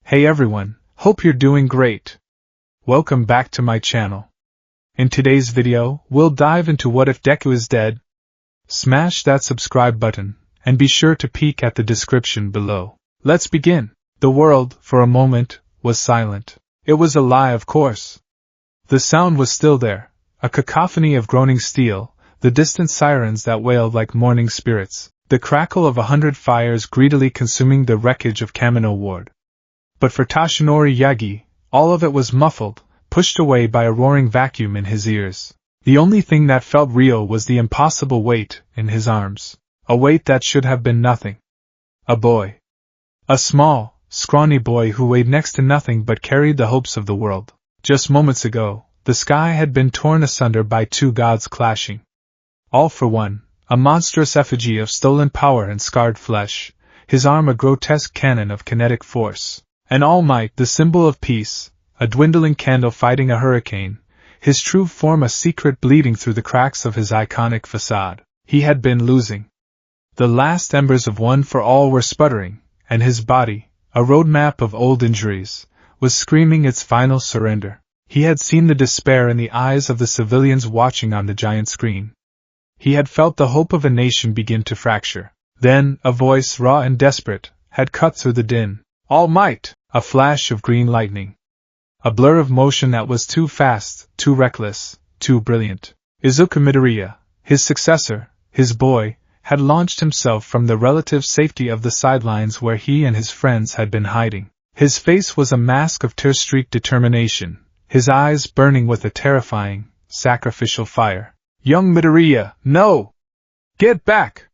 Hey everyone, hope you're doing great. Welcome back to my channel. In today's video, we'll dive into what if Deku is dead. Smash that subscribe button, and be sure to peek at the description below. Let's begin. The world, for a moment, was silent. It was a lie, of course. The sound was still there, a cacophony of groaning steel, the distant sirens that wailed like mourning spirits, the crackle of 100 fires greedily consuming the wreckage of Kamino Ward. But for Toshinori Yagi, all of it was muffled, pushed away by a roaring vacuum in his ears. The only thing that felt real was the impossible weight in his arms, a weight that should have been nothing. A boy. A small, scrawny boy who weighed next to nothing but carried the hopes of the world. Just moments ago, the sky had been torn asunder by two gods clashing. All for one, a monstrous effigy of stolen power and scarred flesh, his arm a grotesque cannon of kinetic force. And All Might, the symbol of peace, a dwindling candle fighting a hurricane, his true form a secret bleeding through the cracks of his iconic facade. He had been losing. The last embers of One for All were sputtering, and his body, a roadmap of old injuries, was screaming its final surrender. He had seen the despair in the eyes of the civilians watching on the giant screen. He had felt the hope of a nation begin to fracture. Then, a voice raw and desperate, had cut through the din. All Might! A flash of green lightning. A blur of motion that was too fast, too reckless, too brilliant. Izuku Midoriya, his successor, his boy, had launched himself from the relative safety of the sidelines where he and his friends had been hiding. His face was a mask of tear-streaked determination, his eyes burning with a terrifying, sacrificial fire. Young Midoriya, no! Get back!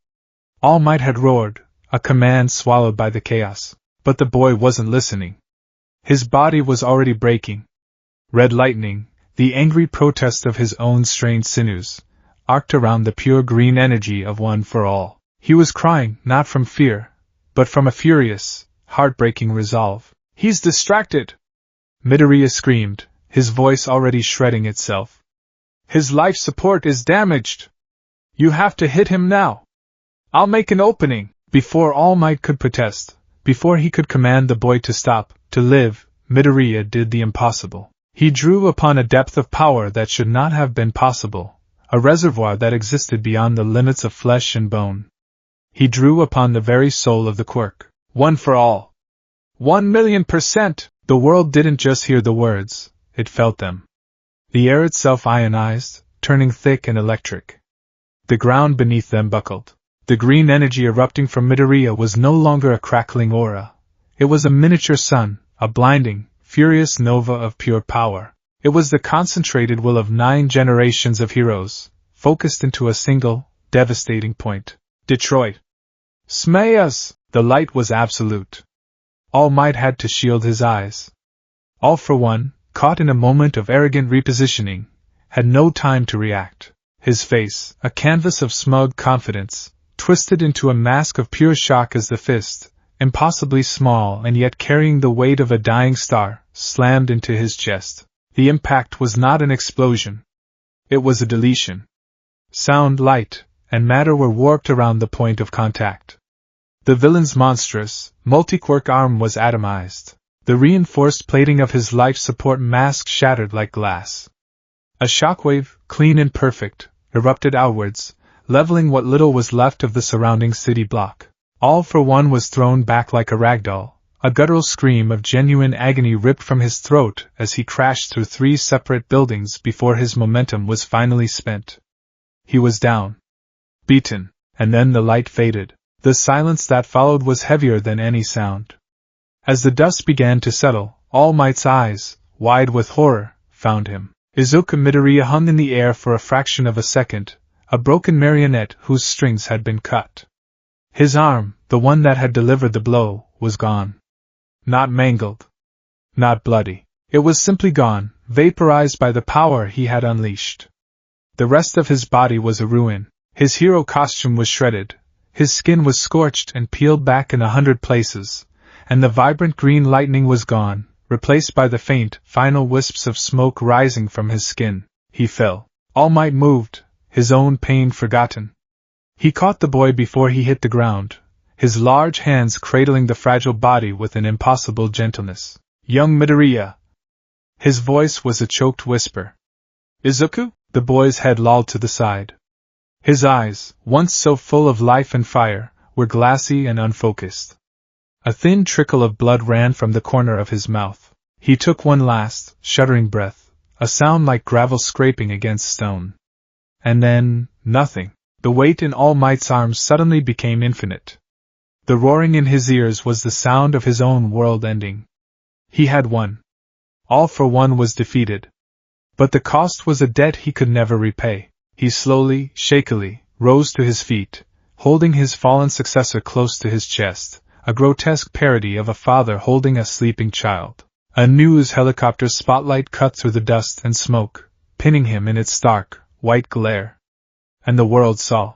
All Might had roared, a command swallowed by the chaos. But the boy wasn't listening. His body was already breaking. Red lightning, the angry protest of his own strained sinews, arced around the pure green energy of One for All. He was crying, not from fear, but from a furious, heartbreaking resolve. He's distracted! Midoriya screamed, his voice already shredding itself. His life support is damaged! You have to hit him now! I'll make an opening! Before All Might could protest, before he could command the boy to stop, to live, Midoriya did the impossible. He drew upon a depth of power that should not have been possible, a reservoir that existed beyond the limits of flesh and bone. He drew upon the very soul of the quirk. One for all. 1,000,000%! The world didn't just hear the words, it felt them. The air itself ionized, turning thick and electric. The ground beneath them buckled. The green energy erupting from Midoriya was no longer a crackling aura. It was a miniature sun, a blinding, furious nova of pure power. It was the concentrated will of 9 generations of heroes, focused into a single, devastating point. Detroit. Smayas! The light was absolute. All Might had to shield his eyes. All for One, caught in a moment of arrogant repositioning, had no time to react. His face, a canvas of smug confidence, twisted into a mask of pure shock as the fist, impossibly small and yet carrying the weight of a dying star, slammed into his chest. The impact was not an explosion. It was a deletion. Sound, light, and matter were warped around the point of contact. The villain's monstrous, multi-quirk arm was atomized. The reinforced plating of his life support mask shattered like glass. A shockwave, clean and perfect, erupted outwards, leveling what little was left of the surrounding city block. All for One was thrown back like a ragdoll, a guttural scream of genuine agony ripped from his throat as he crashed through 3 separate buildings before his momentum was finally spent. He was down. Beaten. And then the light faded. The silence that followed was heavier than any sound. As the dust began to settle, All Might's eyes, wide with horror, found him. Izuku Midoriya hung in the air for a fraction of a second, a broken marionette whose strings had been cut. His arm, the one that had delivered the blow, was gone. Not mangled. Not bloody. It was simply gone, vaporized by the power he had unleashed. The rest of his body was a ruin. His hero costume was shredded, his skin was scorched and peeled back in 100 places, and the vibrant green lightning was gone, replaced by the faint, final wisps of smoke rising from his skin. He fell. All Might moved, his own pain forgotten. He caught the boy before he hit the ground, his large hands cradling the fragile body with an impossible gentleness. Young Midoriya! His voice was a choked whisper. Izuku? The boy's head lolled to the side. His eyes, once so full of life and fire, were glassy and unfocused. A thin trickle of blood ran from the corner of his mouth. He took one last, shuddering breath, a sound like gravel scraping against stone. And then, nothing. The weight in All Might's arms suddenly became infinite. The roaring in his ears was the sound of his own world ending. He had won. All for One was defeated. But the cost was a debt he could never repay. He slowly, shakily, rose to his feet, holding his fallen successor close to his chest, a grotesque parody of a father holding a sleeping child. A news helicopter's spotlight cut through the dust and smoke, pinning him in its stark, white glare. And the world saw.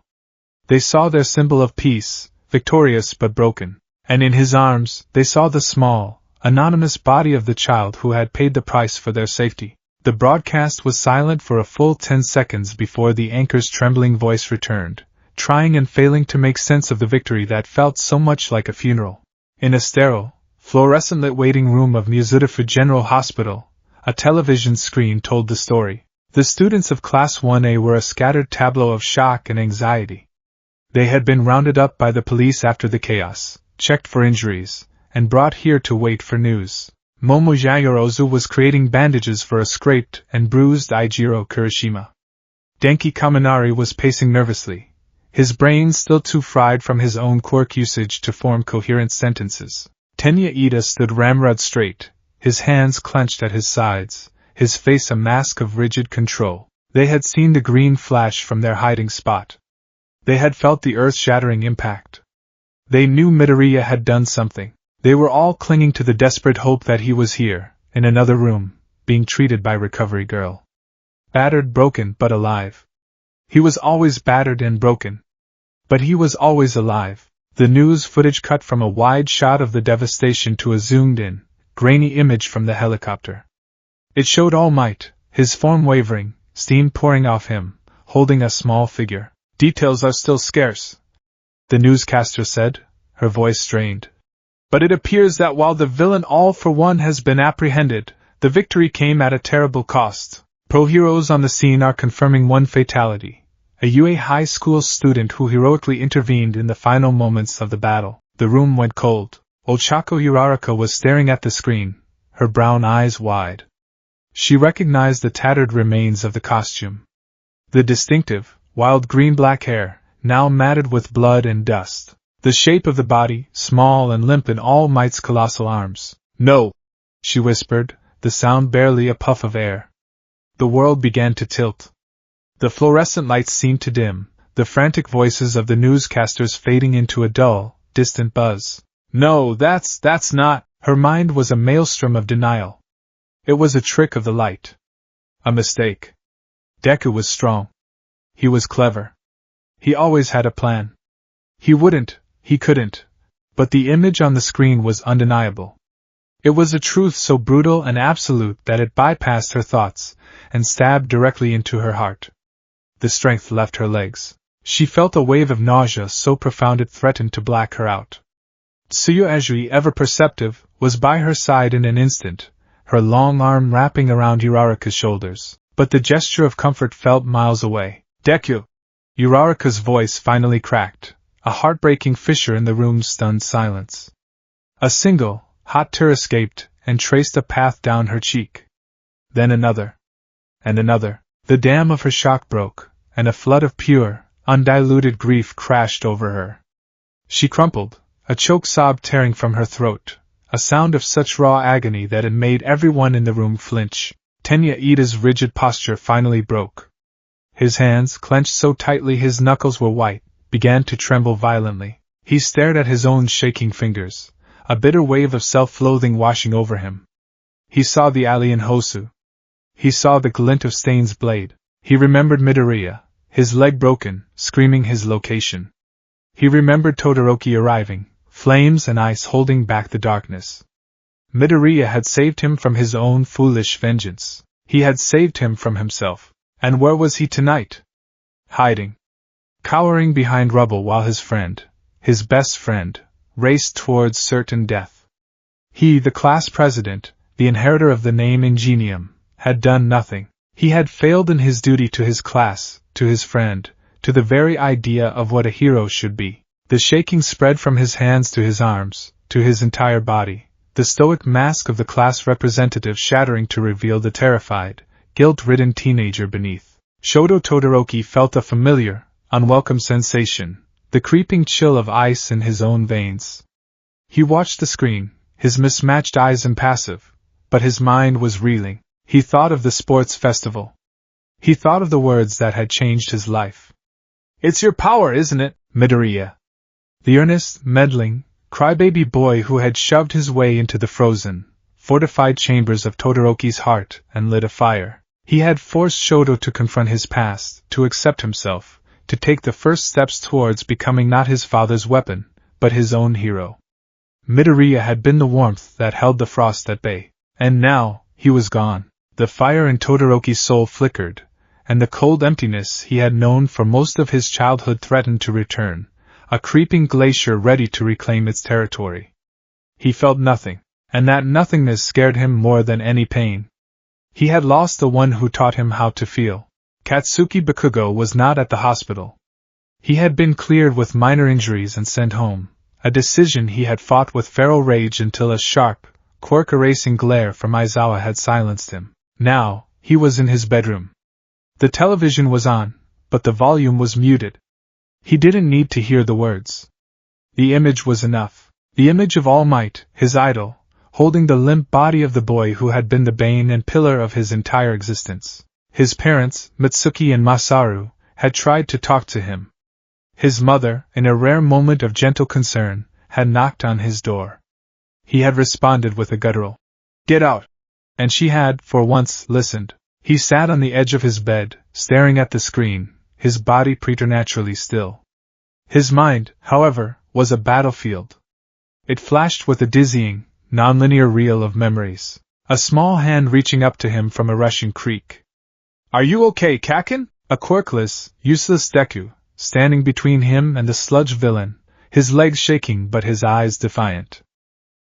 They saw their symbol of peace, victorious but broken. And in his arms, they saw the small, anonymous body of the child who had paid the price for their safety. The broadcast was silent for a full 10 seconds before the anchor's trembling voice returned, trying and failing to make sense of the victory that felt so much like a funeral. In a sterile, fluorescent-lit waiting room of Mizudafu General Hospital, a television screen told the story. The students of Class 1A were a scattered tableau of shock and anxiety. They had been rounded up by the police after the chaos, checked for injuries, and brought here to wait for news. Momo Yaoyorozu was creating bandages for a scraped and bruised Eijiro Kirishima. Denki Kaminari was pacing nervously, his brain still too fried from his own quirk usage to form coherent sentences. Tenya Ida stood ramrod straight, his hands clenched at his sides, his face a mask of rigid control. They had seen the green flash from their hiding spot. They had felt the earth-shattering impact. They knew Midoriya had done something. They were all clinging to the desperate hope that he was here, in another room, being treated by Recovery Girl. Battered, broken, but alive. He was always battered and broken. But he was always alive. The news footage cut from a wide shot of the devastation to a zoomed-in, grainy image from the helicopter. It showed All Might, his form wavering, steam pouring off him, holding a small figure. Details are still scarce, the newscaster said, her voice strained. But it appears that while the villain All for One has been apprehended, the victory came at a terrible cost. Pro heroes on the scene are confirming one fatality, a UA high school student who heroically intervened in the final moments of the battle. The room went cold. Ochako Uraraka was staring at the screen, her brown eyes wide. She recognized the tattered remains of the costume. The distinctive, wild green-black hair, now matted with blood and dust. The shape of the body, small and limp in All Might's colossal arms. No! She whispered, the sound barely a puff of air. The world began to tilt. The fluorescent lights seemed to dim, the frantic voices of the newscasters fading into a dull, distant buzz. No, that's not. Her mind was a maelstrom of denial. It was a trick of the light. A mistake. Deku was strong. He was clever. He always had a plan. He couldn't. But the image on the screen was undeniable. It was a truth so brutal and absolute that it bypassed her thoughts and stabbed directly into her heart. The strength left her legs. She felt a wave of nausea so profound it threatened to black her out. Tsuyu Ajui, ever perceptive, was by her side in an instant, her long arm wrapping around Uraraka's shoulders. But the gesture of comfort felt miles away. Deku! Uraraka's voice finally cracked, a heartbreaking fissure in the room's stunned silence. A single, hot tear escaped and traced a path down her cheek. Then another. And another. The dam of her shock broke, and a flood of pure, undiluted grief crashed over her. She crumpled, a choked sob tearing from her throat, a sound of such raw agony that it made everyone in the room flinch. Tenya Ida's rigid posture finally broke. His hands, clenched so tightly his knuckles were white, began to tremble violently. He stared at his own shaking fingers, a bitter wave of self-loathing washing over him. He saw the alien Hosu. He saw the glint of Stain's blade. He remembered Midoriya, his leg broken, screaming his location. He remembered Todoroki arriving, flames and ice holding back the darkness. Midoriya had saved him from his own foolish vengeance. He had saved him from himself. And where was he tonight? Hiding. Cowering behind rubble while his friend, his best friend, raced towards certain death. He, the class president, the inheritor of the name Ingenium, had done nothing. He had failed in his duty to his class, to his friend, to the very idea of what a hero should be. The shaking spread from his hands to his arms, to his entire body, the stoic mask of the class representative shattering to reveal the terrified, guilt-ridden teenager beneath. Shoto Todoroki felt a familiar, unwelcome sensation, the creeping chill of ice in his own veins. He watched the screen, his mismatched eyes impassive, but his mind was reeling. He thought of the sports festival. He thought of the words that had changed his life. "It's your power, isn't it, Midoriya?" The earnest, meddling, crybaby boy who had shoved his way into the frozen, fortified chambers of Todoroki's heart and lit a fire. He had forced Shoto to confront his past, to accept himself, to take the first steps towards becoming not his father's weapon, but his own hero. Midoriya had been the warmth that held the frost at bay, and now, he was gone. The fire in Todoroki's soul flickered, and the cold emptiness he had known for most of his childhood threatened to return, a creeping glacier ready to reclaim its territory. He felt nothing, and that nothingness scared him more than any pain. He had lost the one who taught him how to feel. Katsuki Bakugo was not at the hospital. He had been cleared with minor injuries and sent home, a decision he had fought with feral rage until a sharp, quirk-erasing glare from Aizawa had silenced him. Now, he was in his bedroom. The television was on, but the volume was muted. He didn't need to hear the words. The image was enough. The image of All Might, his idol, holding the limp body of the boy who had been the bane and pillar of his entire existence. His parents, Mitsuki and Masaru, had tried to talk to him. His mother, in a rare moment of gentle concern, had knocked on his door. He had responded with a guttural, "Get out!" and she had, for once, listened. He sat on the edge of his bed, staring at the screen, his body preternaturally still. His mind, however, was a battlefield. It flashed with a dizzying, nonlinear reel of memories. A small hand reaching up to him from a rushing creek. "Are you okay, Kaken?" A quirkless, useless Deku, standing between him and the sludge villain, his legs shaking but his eyes defiant.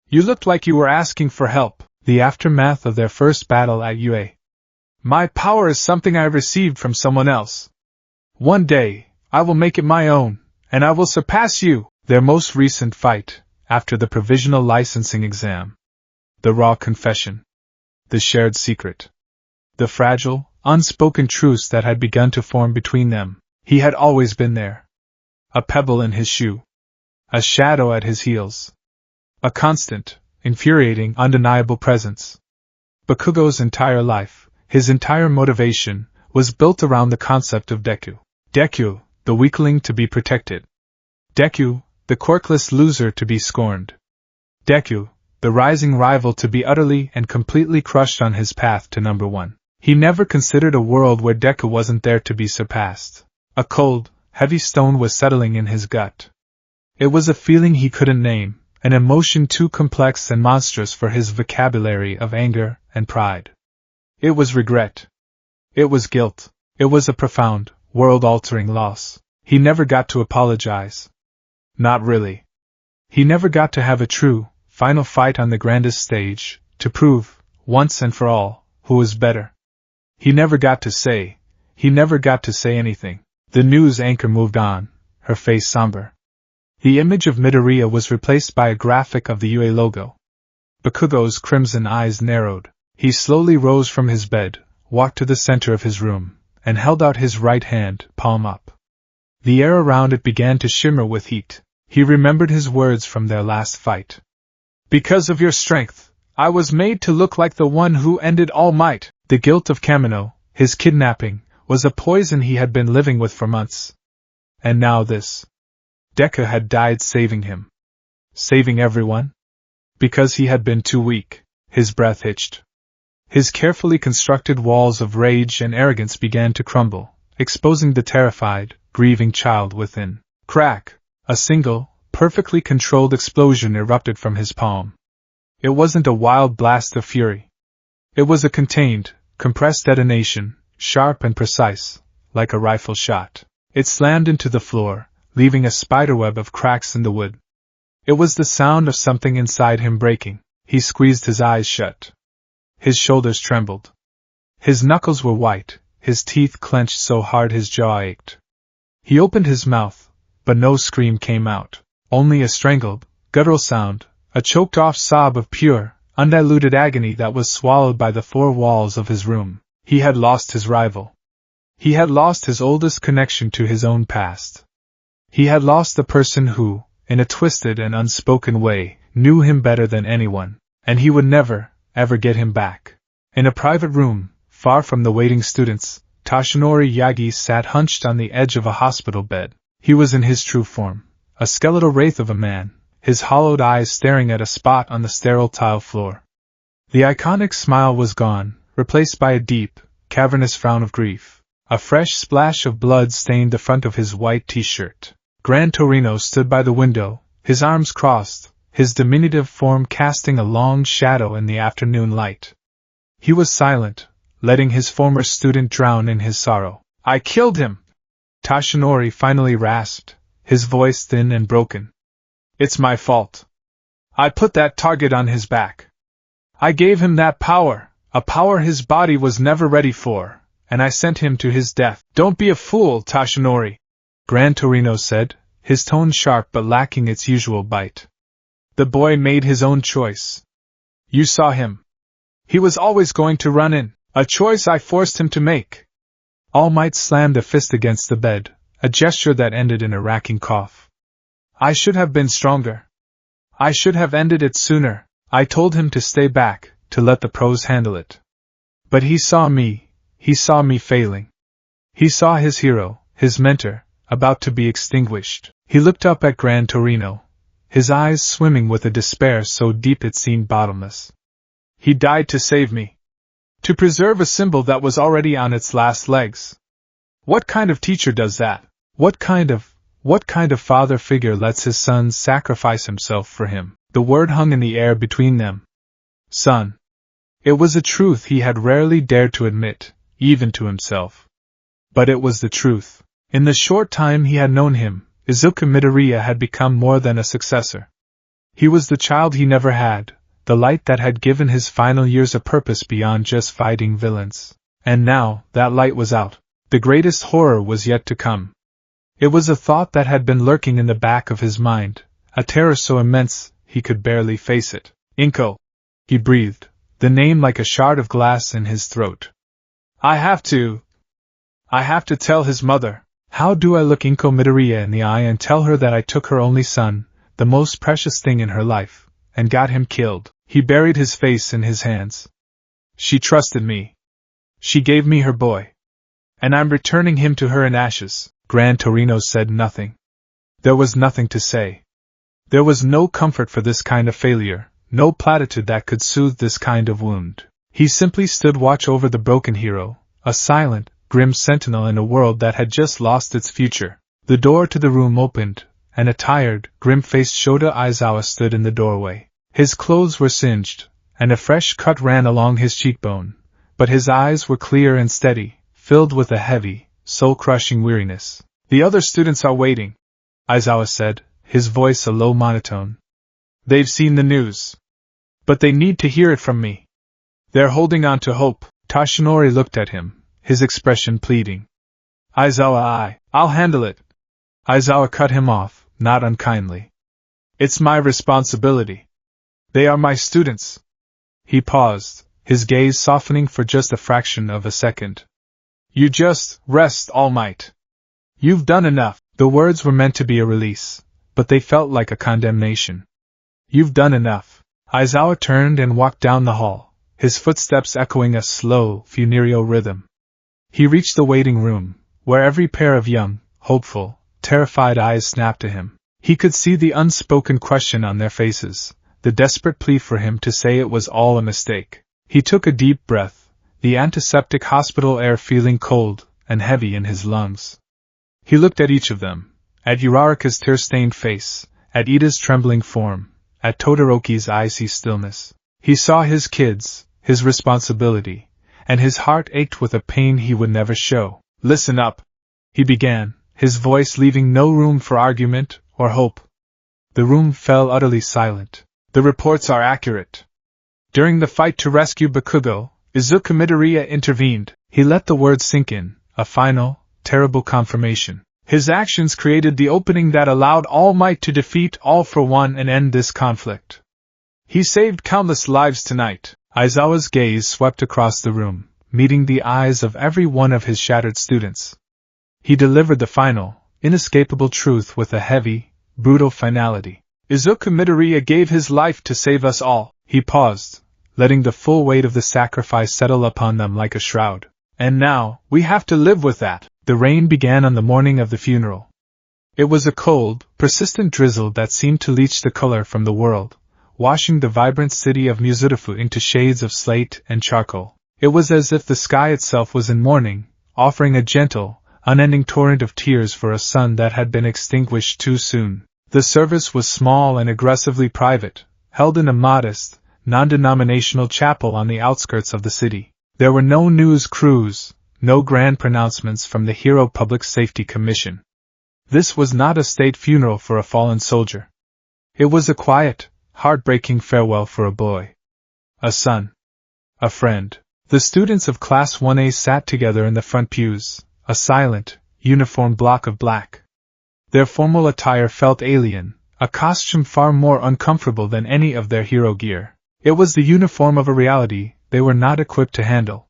"You looked like you were asking for help." The aftermath of their first battle at UA. "My power is something I received from someone else. One day, I will make it my own, and I will surpass you." Their most recent fight, after the provisional licensing exam. The raw confession. The shared secret. The fragile, unspoken truce that had begun to form between them. He had always been there. A pebble in his shoe. A shadow at his heels. A constant, infuriating, undeniable presence. Bakugo's entire life, his entire motivation, was built around the concept of Deku. Deku, the weakling to be protected. Deku, the quirkless loser to be scorned. Deku, the rising rival to be utterly and completely crushed on his path to number one. He never considered a world where Deku wasn't there to be surpassed. A cold, heavy stone was settling in his gut. It was a feeling he couldn't name, an emotion too complex and monstrous for his vocabulary of anger and pride. It was regret. It was guilt. It was a profound, world-altering loss. He never got to apologize. Not really. He never got to have a true, final fight on the grandest stage, to prove, once and for all, who was better. He never got to say anything. The news anchor moved on, her face somber. The image of Midoriya was replaced by a graphic of the UA logo. Bakugo's crimson eyes narrowed. He slowly rose from his bed, walked to the center of his room, and held out his right hand, palm up. The air around it began to shimmer with heat. He remembered his words from their last fight. "Because of your strength, I was made to look like the one who ended All Might." The guilt of Kamino, his kidnapping, was a poison he had been living with for months. And now this. Deku had died saving him. Saving everyone? Because he had been too weak. His breath hitched. His carefully constructed walls of rage and arrogance began to crumble, exposing the terrified, grieving child within. Crack! A single, perfectly controlled explosion erupted from his palm. It wasn't a wild blast of fury. It was a contained, compressed detonation, sharp and precise, like a rifle shot. It slammed into the floor, leaving a spiderweb of cracks in the wood. It was the sound of something inside him breaking. He squeezed his eyes shut. His shoulders trembled. His knuckles were white, his teeth clenched so hard his jaw ached. He opened his mouth, but no scream came out, only a strangled, guttural sound, a choked-off sob of pure, undiluted agony that was swallowed by the four walls of his room. He had lost his rival. He had lost his oldest connection to his own past. He had lost the person who, in a twisted and unspoken way, knew him better than anyone, and he would never, ever get him back. In a private room, far from the waiting students, Toshinori Yagi sat hunched on the edge of a hospital bed. He was in his true form, a skeletal wraith of a man, his hollowed eyes staring at a spot on the sterile tile floor. The iconic smile was gone, replaced by a deep, cavernous frown of grief. A fresh splash of blood stained the front of his white t-shirt. Gran Torino stood by the window, his arms crossed, his diminutive form casting a long shadow in the afternoon light. He was silent, letting his former student drown in his sorrow. "I killed him!" Toshinori finally rasped, his voice thin and broken. "It's my fault. I put that target on his back. I gave him that power, a power his body was never ready for, and I sent him to his death." "Don't be a fool, Toshinori," Gran Torino said, his tone sharp but lacking its usual bite. "The boy made his own choice. You saw him. He was always going to run in, a choice I forced him to make." All Might slammed a fist against the bed, a gesture that ended in a racking cough. "I should have been stronger. I should have ended it sooner. I told him to stay back, to let the pros handle it. But he saw me failing. He saw his hero, his mentor, about to be extinguished." He looked up at Gran Torino, his eyes swimming with a despair so deep it seemed bottomless. "He died to save me. To preserve a symbol that was already on its last legs. What kind of teacher does that? What kind of father figure lets his son sacrifice himself for him?" The word hung in the air between them. Son. It was a truth he had rarely dared to admit, even to himself. But it was the truth. In the short time he had known him, Izuku Midoriya had become more than a successor. He was the child he never had, the light that had given his final years a purpose beyond just fighting villains. And now, that light was out. The greatest horror was yet to come. It was a thought that had been lurking in the back of his mind, a terror so immense he could barely face it. "Inko," he breathed, the name like a shard of glass in his throat. I have to tell his mother. How do I look Inko Midoriya in the eye and tell her that I took her only son, the most precious thing in her life, and got him killed?" He buried his face in his hands. "She trusted me. She gave me her boy. And I'm returning him to her in ashes." Gran Torino said nothing. There was nothing to say. There was no comfort for this kind of failure, no platitude that could soothe this kind of wound. He simply stood watch over the broken hero, a silent, grim sentinel in a world that had just lost its future. The door to the room opened, and a tired, grim-faced Shota Aizawa stood in the doorway. His clothes were singed, and a fresh cut ran along his cheekbone, but his eyes were clear and steady, filled with a heavy, soul-crushing weariness. "The other students are waiting," Aizawa said, his voice a low monotone. "They've seen the news. But they need to hear it from me. They're holding on to hope." Toshinori looked at him, his expression pleading. "Aizawa, I'll handle it." Aizawa cut him off, not unkindly. "It's my responsibility. They are my students." He paused, his gaze softening for just a fraction of a second. "You just rest, All Might. You've done enough." The words were meant to be a release, but they felt like a condemnation. "You've done enough." Aizawa turned and walked down the hall, his footsteps echoing a slow, funereal rhythm. He reached the waiting room, where every pair of young, hopeful, terrified eyes snapped to him. He could see the unspoken question on their faces, the desperate plea for him to say it was all a mistake. He took a deep breath, the antiseptic hospital air feeling cold and heavy in his lungs. He looked at each of them, at Uraraka's tear-stained face, at Ida's trembling form, at Todoroki's icy stillness. He saw his kids, his responsibility, and his heart ached with a pain he would never show. "Listen up," he began, his voice leaving no room for argument or hope. The room fell utterly silent. The reports are accurate. During the fight to rescue Bakugo, Izuku Midoriya intervened. He let the words sink in, a final, terrible confirmation. His actions created the opening that allowed All Might to defeat All for One and end this conflict. He saved countless lives tonight. Aizawa's gaze swept across the room, meeting the eyes of every one of his shattered students. He delivered the final, inescapable truth with a heavy, brutal finality. Izuku Midoriya gave his life to save us all. He paused, letting the full weight of the sacrifice settle upon them like a shroud. And now, we have to live with that. The rain began on the morning of the funeral. It was a cold, persistent drizzle that seemed to leach the color from the world, washing the vibrant city of Mizurufu into shades of slate and charcoal. It was as if the sky itself was in mourning, offering a gentle, unending torrent of tears for a sun that had been extinguished too soon. The service was small and aggressively private, held in a modest, non-denominational chapel on the outskirts of the city. There were no news crews, no grand pronouncements from the Hero Public Safety Commission. This was not a state funeral for a fallen soldier. It was a quiet, heartbreaking farewell for a boy. A son. A friend. The students of Class 1A sat together in the front pews, a silent, uniform block of black. Their formal attire felt alien, a costume far more uncomfortable than any of their hero gear. It was the uniform of a reality they were not equipped to handle.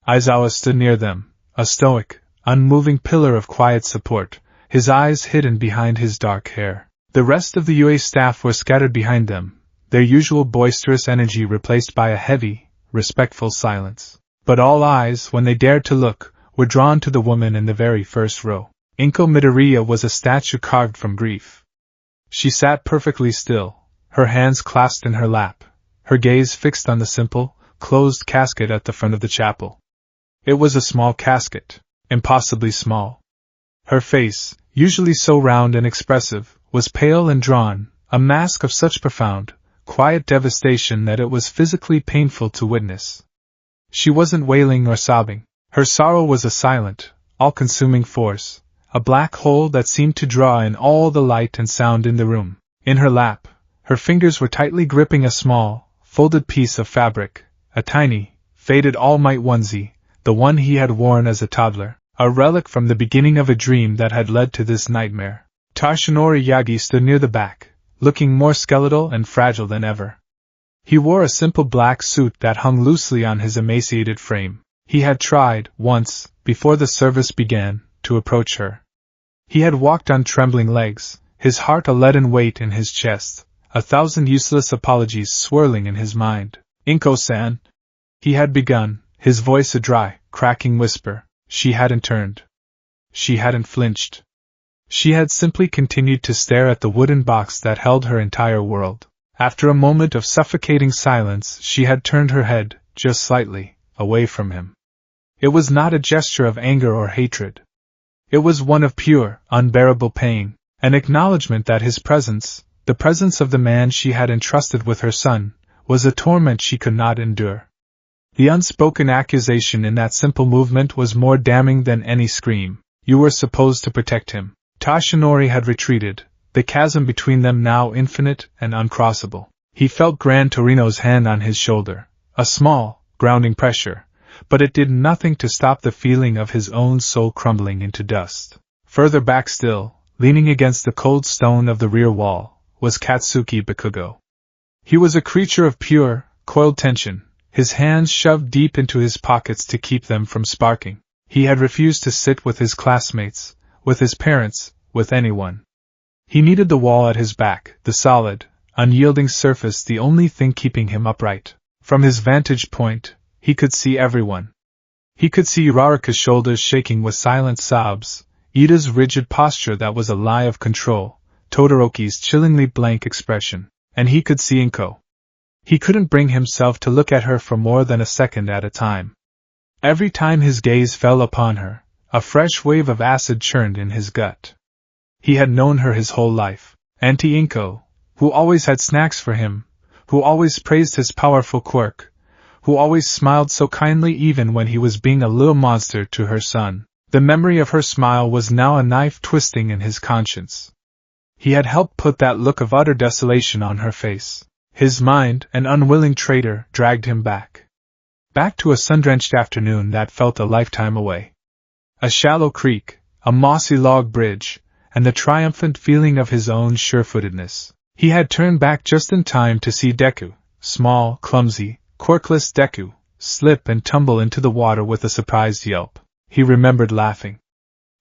Aizawa stood near them, a stoic, unmoving pillar of quiet support, his eyes hidden behind his dark hair. The rest of the UA staff were scattered behind them, their usual boisterous energy replaced by a heavy, respectful silence. But all eyes, when they dared to look, were drawn to the woman in the very first row. Inko Midoriya was a statue carved from grief. She sat perfectly still, her hands clasped in her lap, her gaze fixed on the simple, closed casket at the front of the chapel. It was a small casket, impossibly small. Her face, usually so round and expressive, was pale and drawn, a mask of such profound, quiet devastation that it was physically painful to witness. She wasn't wailing or sobbing. Her sorrow was a silent, all-consuming force, a black hole that seemed to draw in all the light and sound in the room. In her lap, her fingers were tightly gripping a small, folded piece of fabric, a tiny, faded All Might onesie, the one he had worn as a toddler, a relic from the beginning of a dream that had led to this nightmare. Toshinori Yagi stood near the back, looking more skeletal and fragile than ever. He wore a simple black suit that hung loosely on his emaciated frame. He had tried, once, before the service began, to approach her. He had walked on trembling legs, his heart a leaden weight in his chest, 1,000 useless apologies swirling in his mind. "Inko-san," he had begun, his voice a dry, cracking whisper. She hadn't turned. She hadn't flinched. She had simply continued to stare at the wooden box that held her entire world. After a moment of suffocating silence, she had turned her head, just slightly, away from him. It was not a gesture of anger or hatred. It was one of pure, unbearable pain, an acknowledgement that his presence, the presence of the man she had entrusted with her son, was a torment she could not endure. The unspoken accusation in that simple movement was more damning than any scream. "You were supposed to protect him." Toshinori had retreated, the chasm between them now infinite and uncrossable. He felt Gran Torino's hand on his shoulder, a small, grounding pressure, but it did nothing to stop the feeling of his own soul crumbling into dust. Further back still, leaning against the cold stone of the rear wall, was Katsuki Bakugo. He was a creature of pure, coiled tension, his hands shoved deep into his pockets to keep them from sparking. He had refused to sit with his classmates, with his parents, with anyone. He needed the wall at his back, the solid, unyielding surface, the only thing keeping him upright. From his vantage point, he could see everyone. He could see Rarika's shoulders shaking with silent sobs, Ida's rigid posture that was a lie of control, Todoroki's chillingly blank expression, and he could see Inko. He couldn't bring himself to look at her for more than a second at a time. Every time his gaze fell upon her, a fresh wave of acid churned in his gut. He had known her his whole life, Auntie Inko, who always had snacks for him, who always praised his powerful quirk, who always smiled so kindly even when he was being a little monster to her son. The memory of her smile was now a knife twisting in his conscience. He had helped put that look of utter desolation on her face. His mind, an unwilling traitor, dragged him back. Back to a sun-drenched afternoon that felt a lifetime away. A shallow creek, a mossy log bridge, and the triumphant feeling of his own sure-footedness. He had turned back just in time to see Deku, small, clumsy, quirkless Deku, slip and tumble into the water with a surprised yelp. He remembered laughing.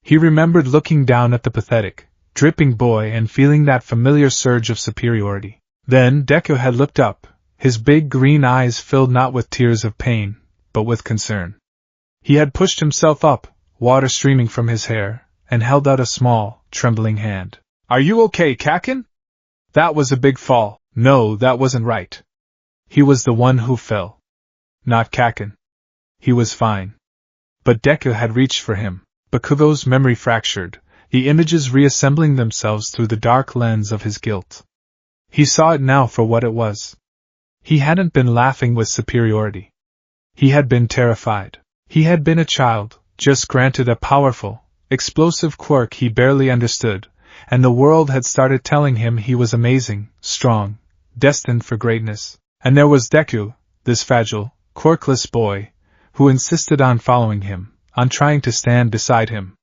He remembered looking down at the pathetic, dripping boy and feeling that familiar surge of superiority. Then Deku had looked up, his big green eyes filled not with tears of pain, but with concern. He had pushed himself up, water streaming from his hair, and held out a small, trembling hand. "Are you okay, Kakin?" That was a big fall. No, that wasn't right. He was the one who fell. Not Kakin. He was fine. But Deku had reached for him. Bakugo's memory fractured, the images reassembling themselves through the dark lens of his guilt. He saw it now for what it was. He hadn't been laughing with superiority. He had been terrified. He had been a child, just granted a powerful, explosive quirk he barely understood, and the world had started telling him he was amazing, strong, destined for greatness. And there was Deku, this fragile, quirkless boy, who insisted on following him, on trying to stand beside him.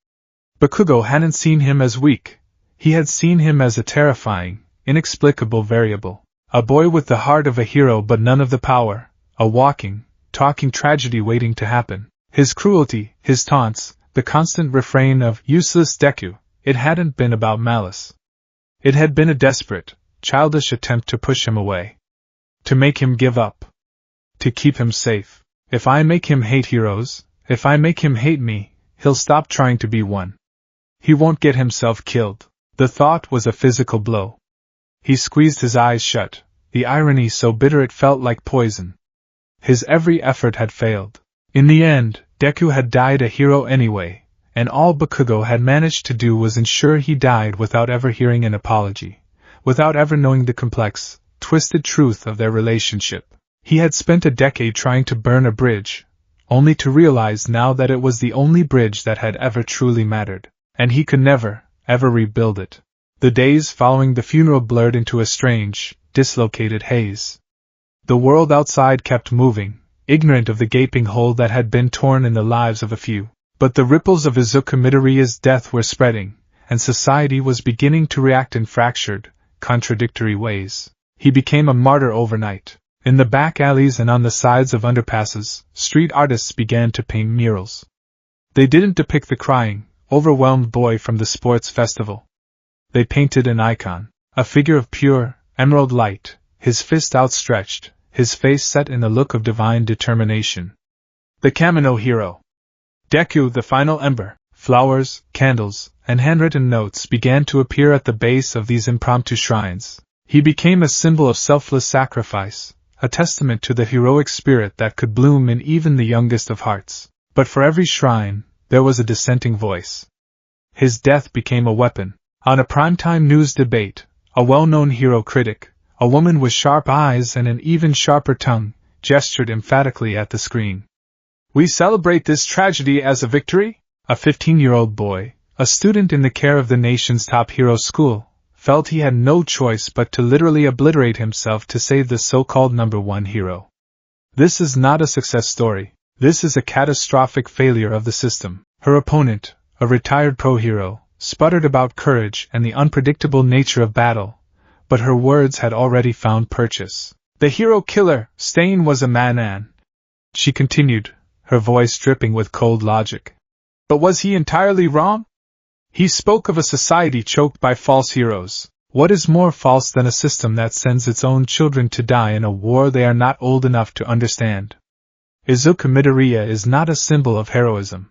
Bakugo hadn't seen him as weak. He had seen him as a terrifying, inexplicable variable. A boy with the heart of a hero but none of the power, a walking, talking tragedy waiting to happen. His cruelty, his taunts, the constant refrain of "useless Deku," it hadn't been about malice. It had been a desperate, childish attempt to push him away. To make him give up. To keep him safe. If I make him hate heroes, if I make him hate me, he'll stop trying to be one. He won't get himself killed. The thought was a physical blow. He squeezed his eyes shut, the irony so bitter it felt like poison. His every effort had failed. In the end, Deku had died a hero anyway, and all Bakugo had managed to do was ensure he died without ever hearing an apology, without ever knowing the complex, twisted truth of their relationship. He had spent a decade trying to burn a bridge, only to realize now that it was the only bridge that had ever truly mattered, and he could never, ever rebuild it. The days following the funeral blurred into a strange, dislocated haze. The world outside kept moving, ignorant of the gaping hole that had been torn in the lives of a few. But the ripples of Izuku Midoriya's death were spreading, and society was beginning to react in fractured, contradictory ways. He became a martyr overnight. In the back alleys and on the sides of underpasses, street artists began to paint murals. They didn't depict the crying, overwhelmed boy from the sports festival. They painted an icon, a figure of pure, emerald light, his fist outstretched, his face set in a look of divine determination. The Kamino hero. Deku, the final ember. Flowers, candles, and handwritten notes began to appear at the base of these impromptu shrines. He became a symbol of selfless sacrifice, a testament to the heroic spirit that could bloom in even the youngest of hearts. But for every shrine, there was a dissenting voice. His death became a weapon. On a primetime news debate, a well-known hero critic, a woman with sharp eyes and an even sharper tongue, gestured emphatically at the screen. "We celebrate this tragedy as a victory?" A 15-year-old boy, a student in the care of the nation's top hero school, felt he had no choice but to literally obliterate himself to save the so-called number one hero. This is not a success story. This is a catastrophic failure of the system. Her opponent, a retired pro-hero, sputtered about courage and the unpredictable nature of battle, but her words had already found purchase. "The hero killer, Stain, was a man," she continued, her voice dripping with cold logic. "But was he entirely wrong? He spoke of a society choked by false heroes. What is more false than a system that sends its own children to die in a war they are not old enough to understand? Izuku Midoriya is not a symbol of heroism.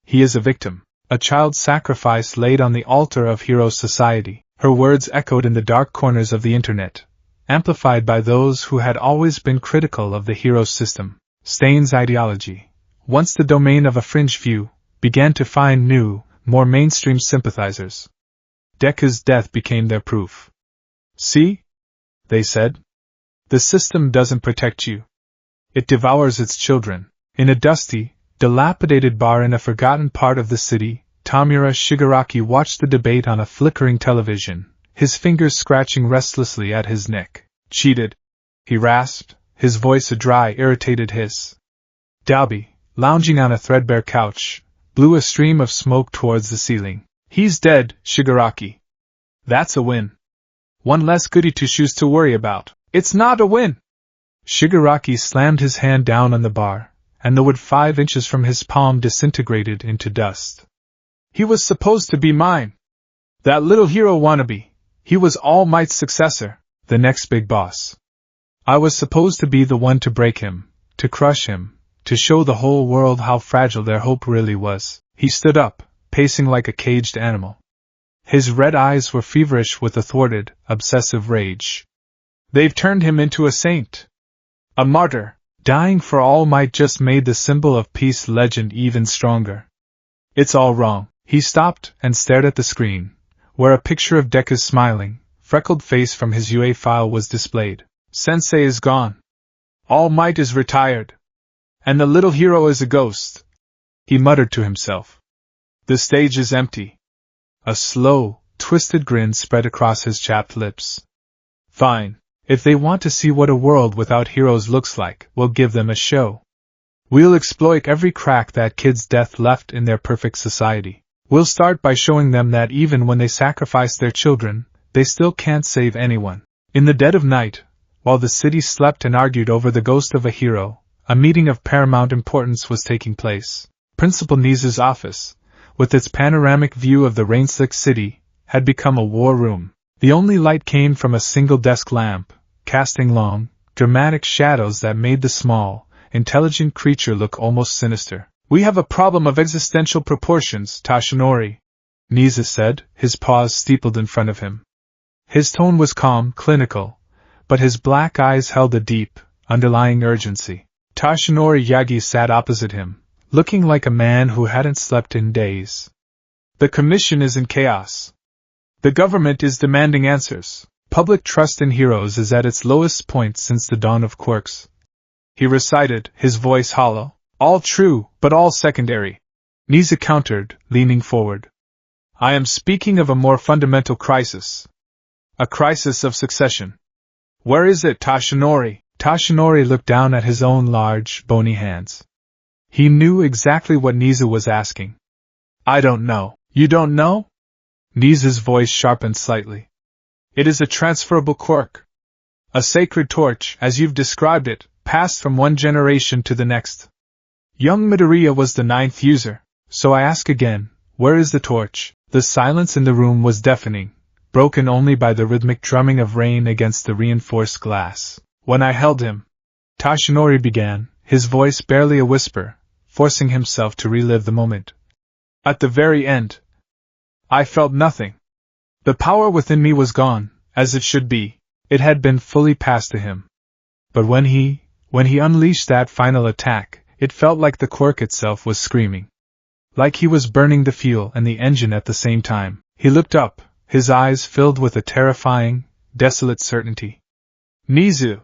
He is a victim. A child sacrifice laid on the altar of hero society." Her words echoed in the dark corners of the internet, amplified by those who had always been critical of the hero system. Stain's ideology, once the domain of a fringe few, began to find new, more mainstream sympathizers. Deku's death became their proof. "See?" they said. "The system doesn't protect you. It devours its children." In a dusty, dilapidated bar in a forgotten part of the city, Tamura Shigaraki watched the debate on a flickering television, his fingers scratching restlessly at his neck. Cheated, he rasped, his voice a dry, irritated hiss. Dalby, lounging on a threadbare couch, blew a stream of smoke towards the ceiling. He's dead, Shigaraki. That's a win. One less goody two-shoes to worry about. It's not a win! Shigaraki slammed his hand down on the bar, and the wood 5 inches from his palm disintegrated into dust. He was supposed to be mine. That little hero wannabe. He was All Might's successor, the next big boss. I was supposed to be the one to break him, to crush him, to show the whole world how fragile their hope really was. He stood up, pacing like a caged animal. His red eyes were feverish with a thwarted, obsessive rage. They've turned him into a saint. A martyr. Dying for All Might just made the symbol of peace legend even stronger. It's all wrong. He stopped and stared at the screen, where a picture of Deku's smiling, freckled face from his UA file was displayed. Sensei is gone. All Might is retired. And the little hero is a ghost. He muttered to himself. The stage is empty. A slow, twisted grin spread across his chapped lips. Fine. If they want to see what a world without heroes looks like, we'll give them a show. We'll exploit every crack that kid's death left in their perfect society. We'll start by showing them that even when they sacrifice their children, they still can't save anyone. In the dead of night, while the city slept and argued over the ghost of a hero, a meeting of paramount importance was taking place. Principal Nizu's office, with its panoramic view of the rain-slicked city, had become a war room. The only light came from a single desk lamp, casting long, dramatic shadows that made the small, intelligent creature look almost sinister. We have a problem of existential proportions, Tashinori, Nizu said, his paws steepled in front of him. His tone was calm, clinical, but his black eyes held a deep, underlying urgency. Tashinori Yagi sat opposite him, looking like a man who hadn't slept in days. The commission is in chaos. The government is demanding answers. Public trust in heroes is at its lowest point since the dawn of quirks. He recited, his voice hollow. All true, but all secondary. Nizu countered, leaning forward. I am speaking of a more fundamental crisis. A crisis of succession. Where is it, Tashinori? Tashinori looked down at his own large, bony hands. He knew exactly what Nizu was asking. I don't know. You don't know? Nizu's voice sharpened slightly. It is a transferable quirk. A sacred torch, as you've described it, passed from one generation to the next. Young Midoriya was the 9th user, so I ask again, where is the torch? The silence in the room was deafening, broken only by the rhythmic drumming of rain against the reinforced glass. When I held him, Tashinori began, his voice barely a whisper, forcing himself to relive the moment. At the very end, I felt nothing. The power within me was gone, as it should be. It had been fully passed to him. But when he unleashed that final attack, it felt like the quirk itself was screaming. Like he was burning the fuel and the engine at the same time. He looked up, his eyes filled with a terrifying, desolate certainty. Nizu!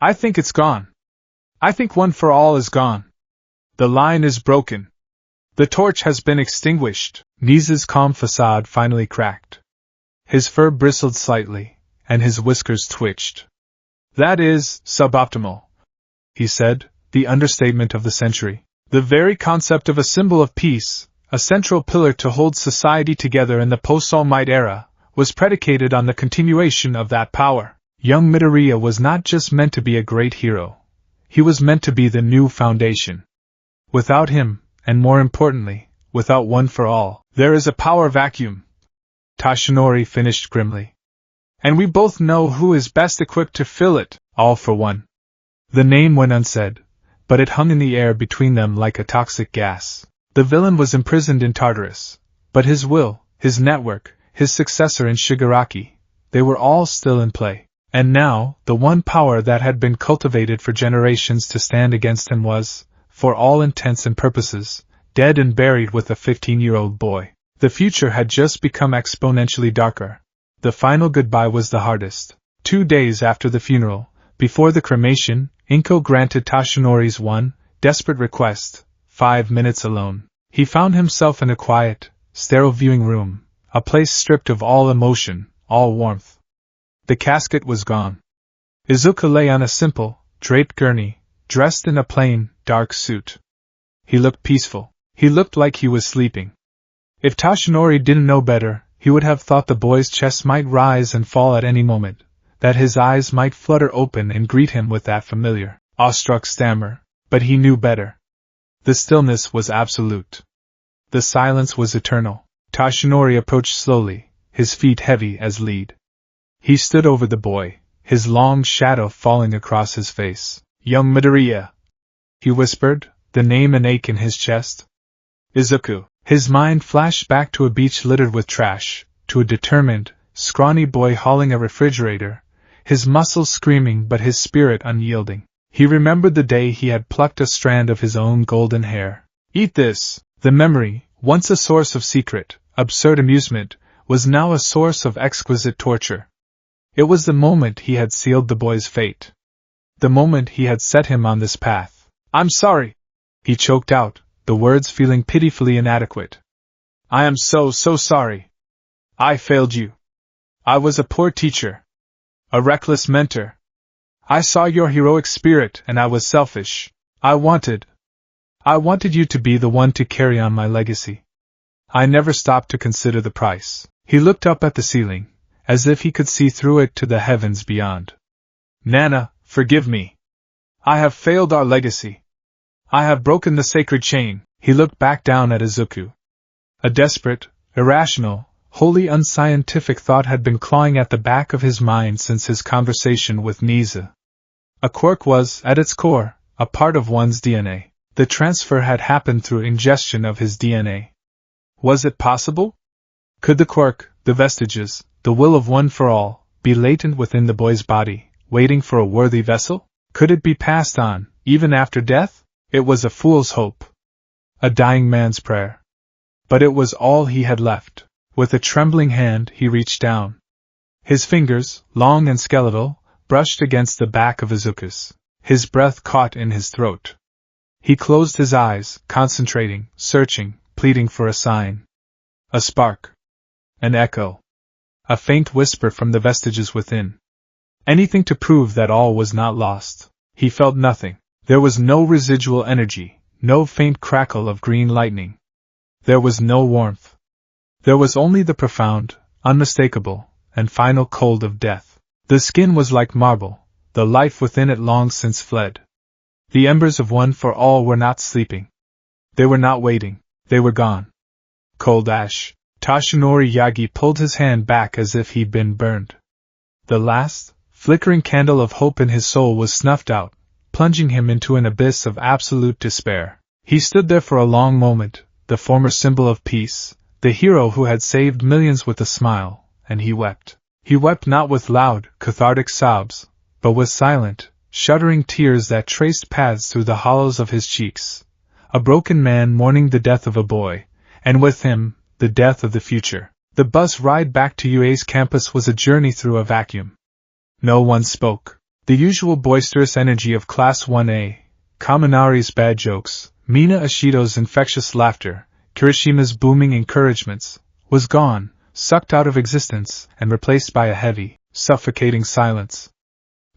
I think it's gone. I think One for All is gone. The line is broken. The torch has been extinguished. Nizu's calm facade finally cracked. His fur bristled slightly, and his whiskers twitched. That is suboptimal, he said, the understatement of the century. The very concept of a symbol of peace, a central pillar to hold society together in the post-All Might era, was predicated on the continuation of that power. Young Midoriya was not just meant to be a great hero. He was meant to be the new foundation. Without him, and more importantly, without One for All, there is a power vacuum. Tashinori finished grimly. And we both know who is best equipped to fill it, All for One. The name went unsaid, but it hung in the air between them like a toxic gas. The villain was imprisoned in Tartarus, but his will, his network, his successor in Shigaraki, they were all still in play. And now, the one power that had been cultivated for generations to stand against him was, for all intents and purposes, dead and buried with a 15-year-old boy. The future had just become exponentially darker. The final goodbye was the hardest. 2 days after the funeral, before the cremation, Inko granted Tashinori's one, desperate request, 5 minutes alone. He found himself in a quiet, sterile viewing room, a place stripped of all emotion, all warmth. The casket was gone. Izuku lay on a simple, draped gurney, dressed in a plain, dark suit. He looked peaceful. He looked like he was sleeping. If Toshinori didn't know better, he would have thought the boy's chest might rise and fall at any moment, that his eyes might flutter open and greet him with that familiar, awestruck stammer, but he knew better. The stillness was absolute. The silence was eternal. Toshinori approached slowly, his feet heavy as lead. He stood over the boy, his long shadow falling across his face. "Young Midoriya," he whispered, the name an ache in his chest. "Izuku." His mind flashed back to a beach littered with trash, to a determined, scrawny boy hauling a refrigerator, his muscles screaming but his spirit unyielding. He remembered the day he had plucked a strand of his own golden hair. "Eat this!" The memory, once a source of secret, absurd amusement, was now a source of exquisite torture. It was the moment he had sealed the boy's fate. The moment he had set him on this path. "I'm sorry," he choked out, the words feeling pitifully inadequate. "I am so sorry. I failed you. I was a poor teacher. A reckless mentor. I saw your heroic spirit and I was selfish. I wanted you to be the one to carry on my legacy. I never stopped to consider the price." He looked up at the ceiling, as if he could see through it to the heavens beyond. "Nana, forgive me. I have failed our legacy. I have broken the sacred chain." He looked back down at Izuku. A desperate, irrational, wholly unscientific thought had been clawing at the back of his mind since his conversation with Nisa. A quirk was, at its core, a part of one's DNA. The transfer had happened through ingestion of his DNA. Was it possible? Could the quirk, the vestiges, the will of one for all, be latent within the boy's body, waiting for a worthy vessel? Could it be passed on, even after death? It was a fool's hope. A dying man's prayer. But it was all he had left. With a trembling hand he reached down. His fingers, long and skeletal, brushed against the back of Izuku's. His breath caught in his throat. He closed his eyes, concentrating, searching, pleading for a sign. A spark. An echo. A faint whisper from the vestiges within. Anything to prove that all was not lost. He felt nothing. There was no residual energy, no faint crackle of green lightning. There was no warmth. There was only the profound, unmistakable, and final cold of death. The skin was like marble, the life within it long since fled. The embers of one for all were not sleeping. They were not waiting, they were gone. Cold ash. Toshinori Yagi pulled his hand back as if he'd been burned. The last, flickering candle of hope in his soul was snuffed out, plunging him into an abyss of absolute despair. He stood there for a long moment, the former symbol of peace, the hero who had saved millions with a smile, and he wept. He wept not with loud, cathartic sobs, but with silent, shuddering tears that traced paths through the hollows of his cheeks. A broken man mourning the death of a boy, and with him, the death of the future. The bus ride back to UA's campus was a journey through a vacuum. No one spoke. The usual boisterous energy of Class 1A, Kaminari's bad jokes, Mina Ashido's infectious laughter, Kirishima's booming encouragements, was gone, sucked out of existence, and replaced by a heavy, suffocating silence.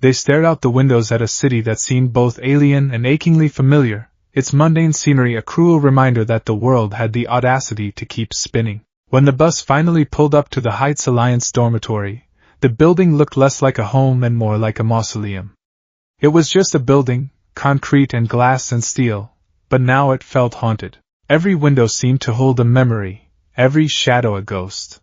They stared out the windows at a city that seemed both alien and achingly familiar, its mundane scenery a cruel reminder that the world had the audacity to keep spinning. When the bus finally pulled up to the Heights Alliance dormitory, the building looked less like a home and more like a mausoleum. It was just a building, concrete and glass and steel, but now it felt haunted. Every window seemed to hold a memory, every shadow a ghost.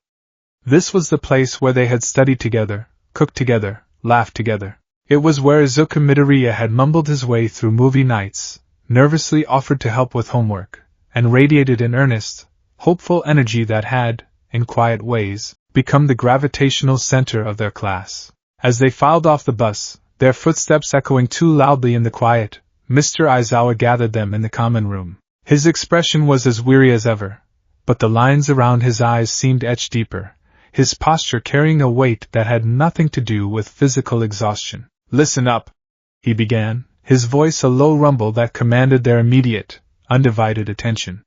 This was the place where they had studied together, cooked together, laughed together. It was where Izuku Midoriya had mumbled his way through movie nights, nervously offered to help with homework, and radiated an earnest, hopeful energy that had, in quiet ways, become the gravitational center of their class. As they filed off the bus, their footsteps echoing too loudly in the quiet, Mr. Aizawa gathered them in the common room. His expression was as weary as ever, but the lines around his eyes seemed etched deeper, his posture carrying a weight that had nothing to do with physical exhaustion. "Listen up," he began, his voice a low rumble that commanded their immediate, undivided attention.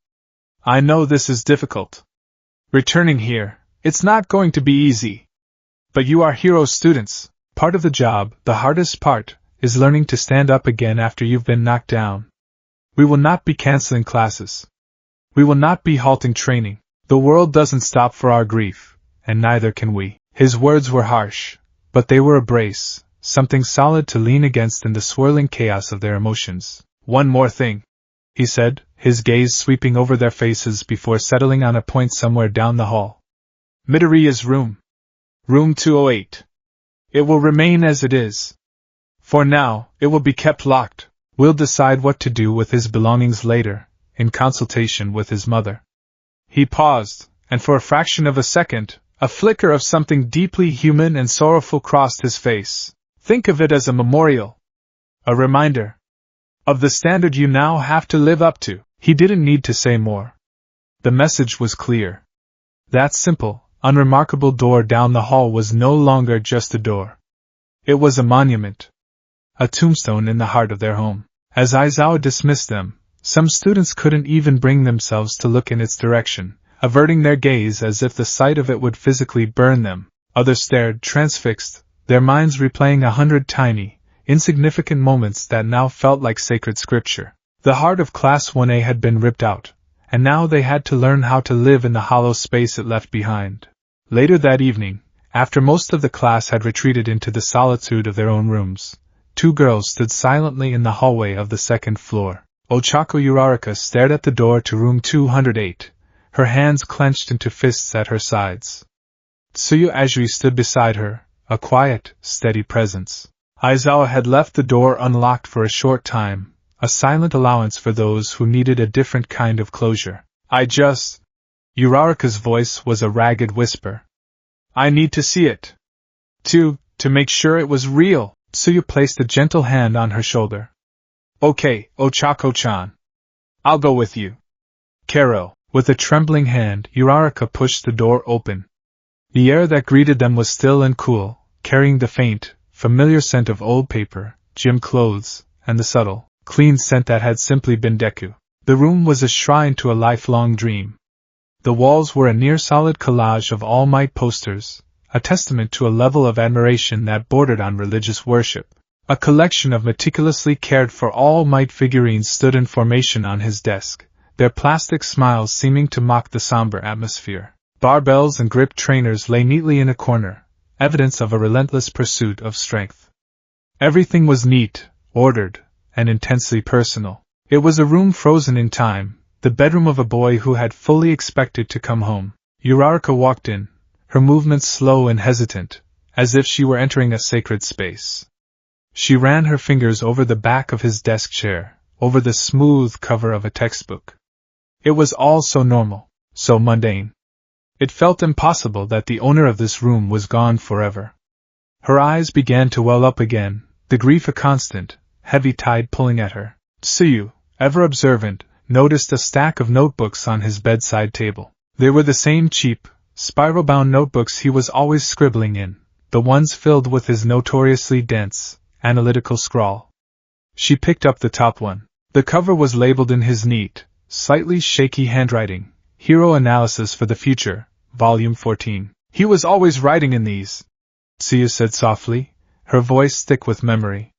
I know this is difficult. Returning here, it's not going to be easy. But you are hero students. Part of the job, the hardest part, is learning to stand up again after you've been knocked down. We will not be canceling classes. We will not be halting training. The world doesn't stop for our grief, and neither can we. His words were harsh, but they were a brace, something solid to lean against in the swirling chaos of their emotions. One more thing, he said, his gaze sweeping over their faces before settling on a point somewhere down the hall. Midoriya's room. Room 208. It will remain as it is. For now, it will be kept locked. We'll decide what to do with his belongings later, in consultation with his mother. He paused, and for a fraction of a second, a flicker of something deeply human and sorrowful crossed his face. Think of it as a memorial. A reminder. Of the standard you now have to live up to. He didn't need to say more. The message was clear. That simple, unremarkable door down the hall was no longer just a door. It was a monument. A tombstone in the heart of their home. As Aizawa dismissed them, some students couldn't even bring themselves to look in its direction, averting their gaze as if the sight of it would physically burn them. Others stared, transfixed, their minds replaying 100 tiny, insignificant moments that now felt like sacred scripture. The heart of Class 1A had been ripped out, and now they had to learn how to live in the hollow space it left behind. Later that evening, after most of the class had retreated into the solitude of their own rooms, two girls stood silently in the hallway of the second floor. Ochako Uraraka stared at the door to room 208, her hands clenched into fists at her sides. Tsuyu Azui stood beside her, a quiet, steady presence. Aizawa had left the door unlocked for a short time, a silent allowance for those who needed a different kind of closure. Uraraka's voice was a ragged whisper. I need to see it. To make sure it was real. Tsuyu placed a gentle hand on her shoulder. Okay, Ochako-chan. I'll go with you. Kero. With a trembling hand, Uraraka pushed the door open. The air that greeted them was still and cool, carrying the faint, familiar scent of old paper, gym clothes, and the subtle, clean scent that had simply been Deku. The room was a shrine to a lifelong dream. The walls were a near-solid collage of All Might posters, a testament to a level of admiration that bordered on religious worship. A collection of meticulously cared-for All Might figurines stood in formation on his desk, their plastic smiles seeming to mock the somber atmosphere. Barbells and grip trainers lay neatly in a corner, evidence of a relentless pursuit of strength. Everything was neat, ordered, and intensely personal. It was a room frozen in time, the bedroom of a boy who had fully expected to come home. Uraraka walked in, her movements slow and hesitant, as if she were entering a sacred space. She ran her fingers over the back of his desk chair, over the smooth cover of a textbook. It was all so normal, so mundane. It felt impossible that the owner of this room was gone forever. Her eyes began to well up again, the grief a constant, heavy tide pulling at her. Tsuyu, ever observant, noticed a stack of notebooks on his bedside table. They were the same cheap, spiral-bound notebooks he was always scribbling in, the ones filled with his notoriously dense, analytical scrawl. She picked up the top one. The cover was labeled in his neat, slightly shaky handwriting, Hero Analysis for the Future, Volume 14. He was always writing in these, Tsuyu said softly, her voice thick with memory.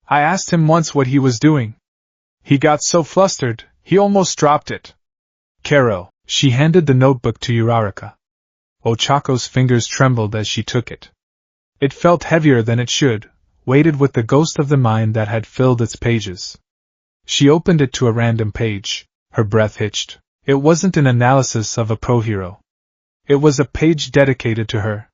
I asked him once what he was doing. He got so flustered, he almost dropped it. Kero. She handed the notebook to Uraraka. Ochako's fingers trembled as she took it. It felt heavier than it should, weighted with the ghost of the mind that had filled its pages. She opened it to a random page. Her breath hitched. It wasn't an analysis of a pro-hero. It was a page dedicated to her.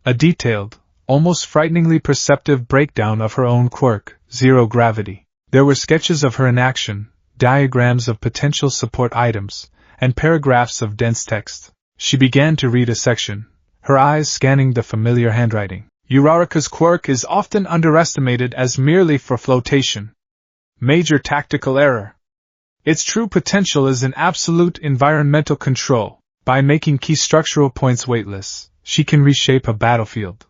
A detailed, almost frighteningly perceptive breakdown of her own quirk, zero gravity. There were sketches of her in action, diagrams of potential support items, and paragraphs of dense text. She began to read a section, her eyes scanning the familiar handwriting. Uraraka's quirk is often underestimated as merely for flotation. Major tactical error. Its true potential is in absolute environmental control. By making key structural points weightless, she can reshape a battlefield.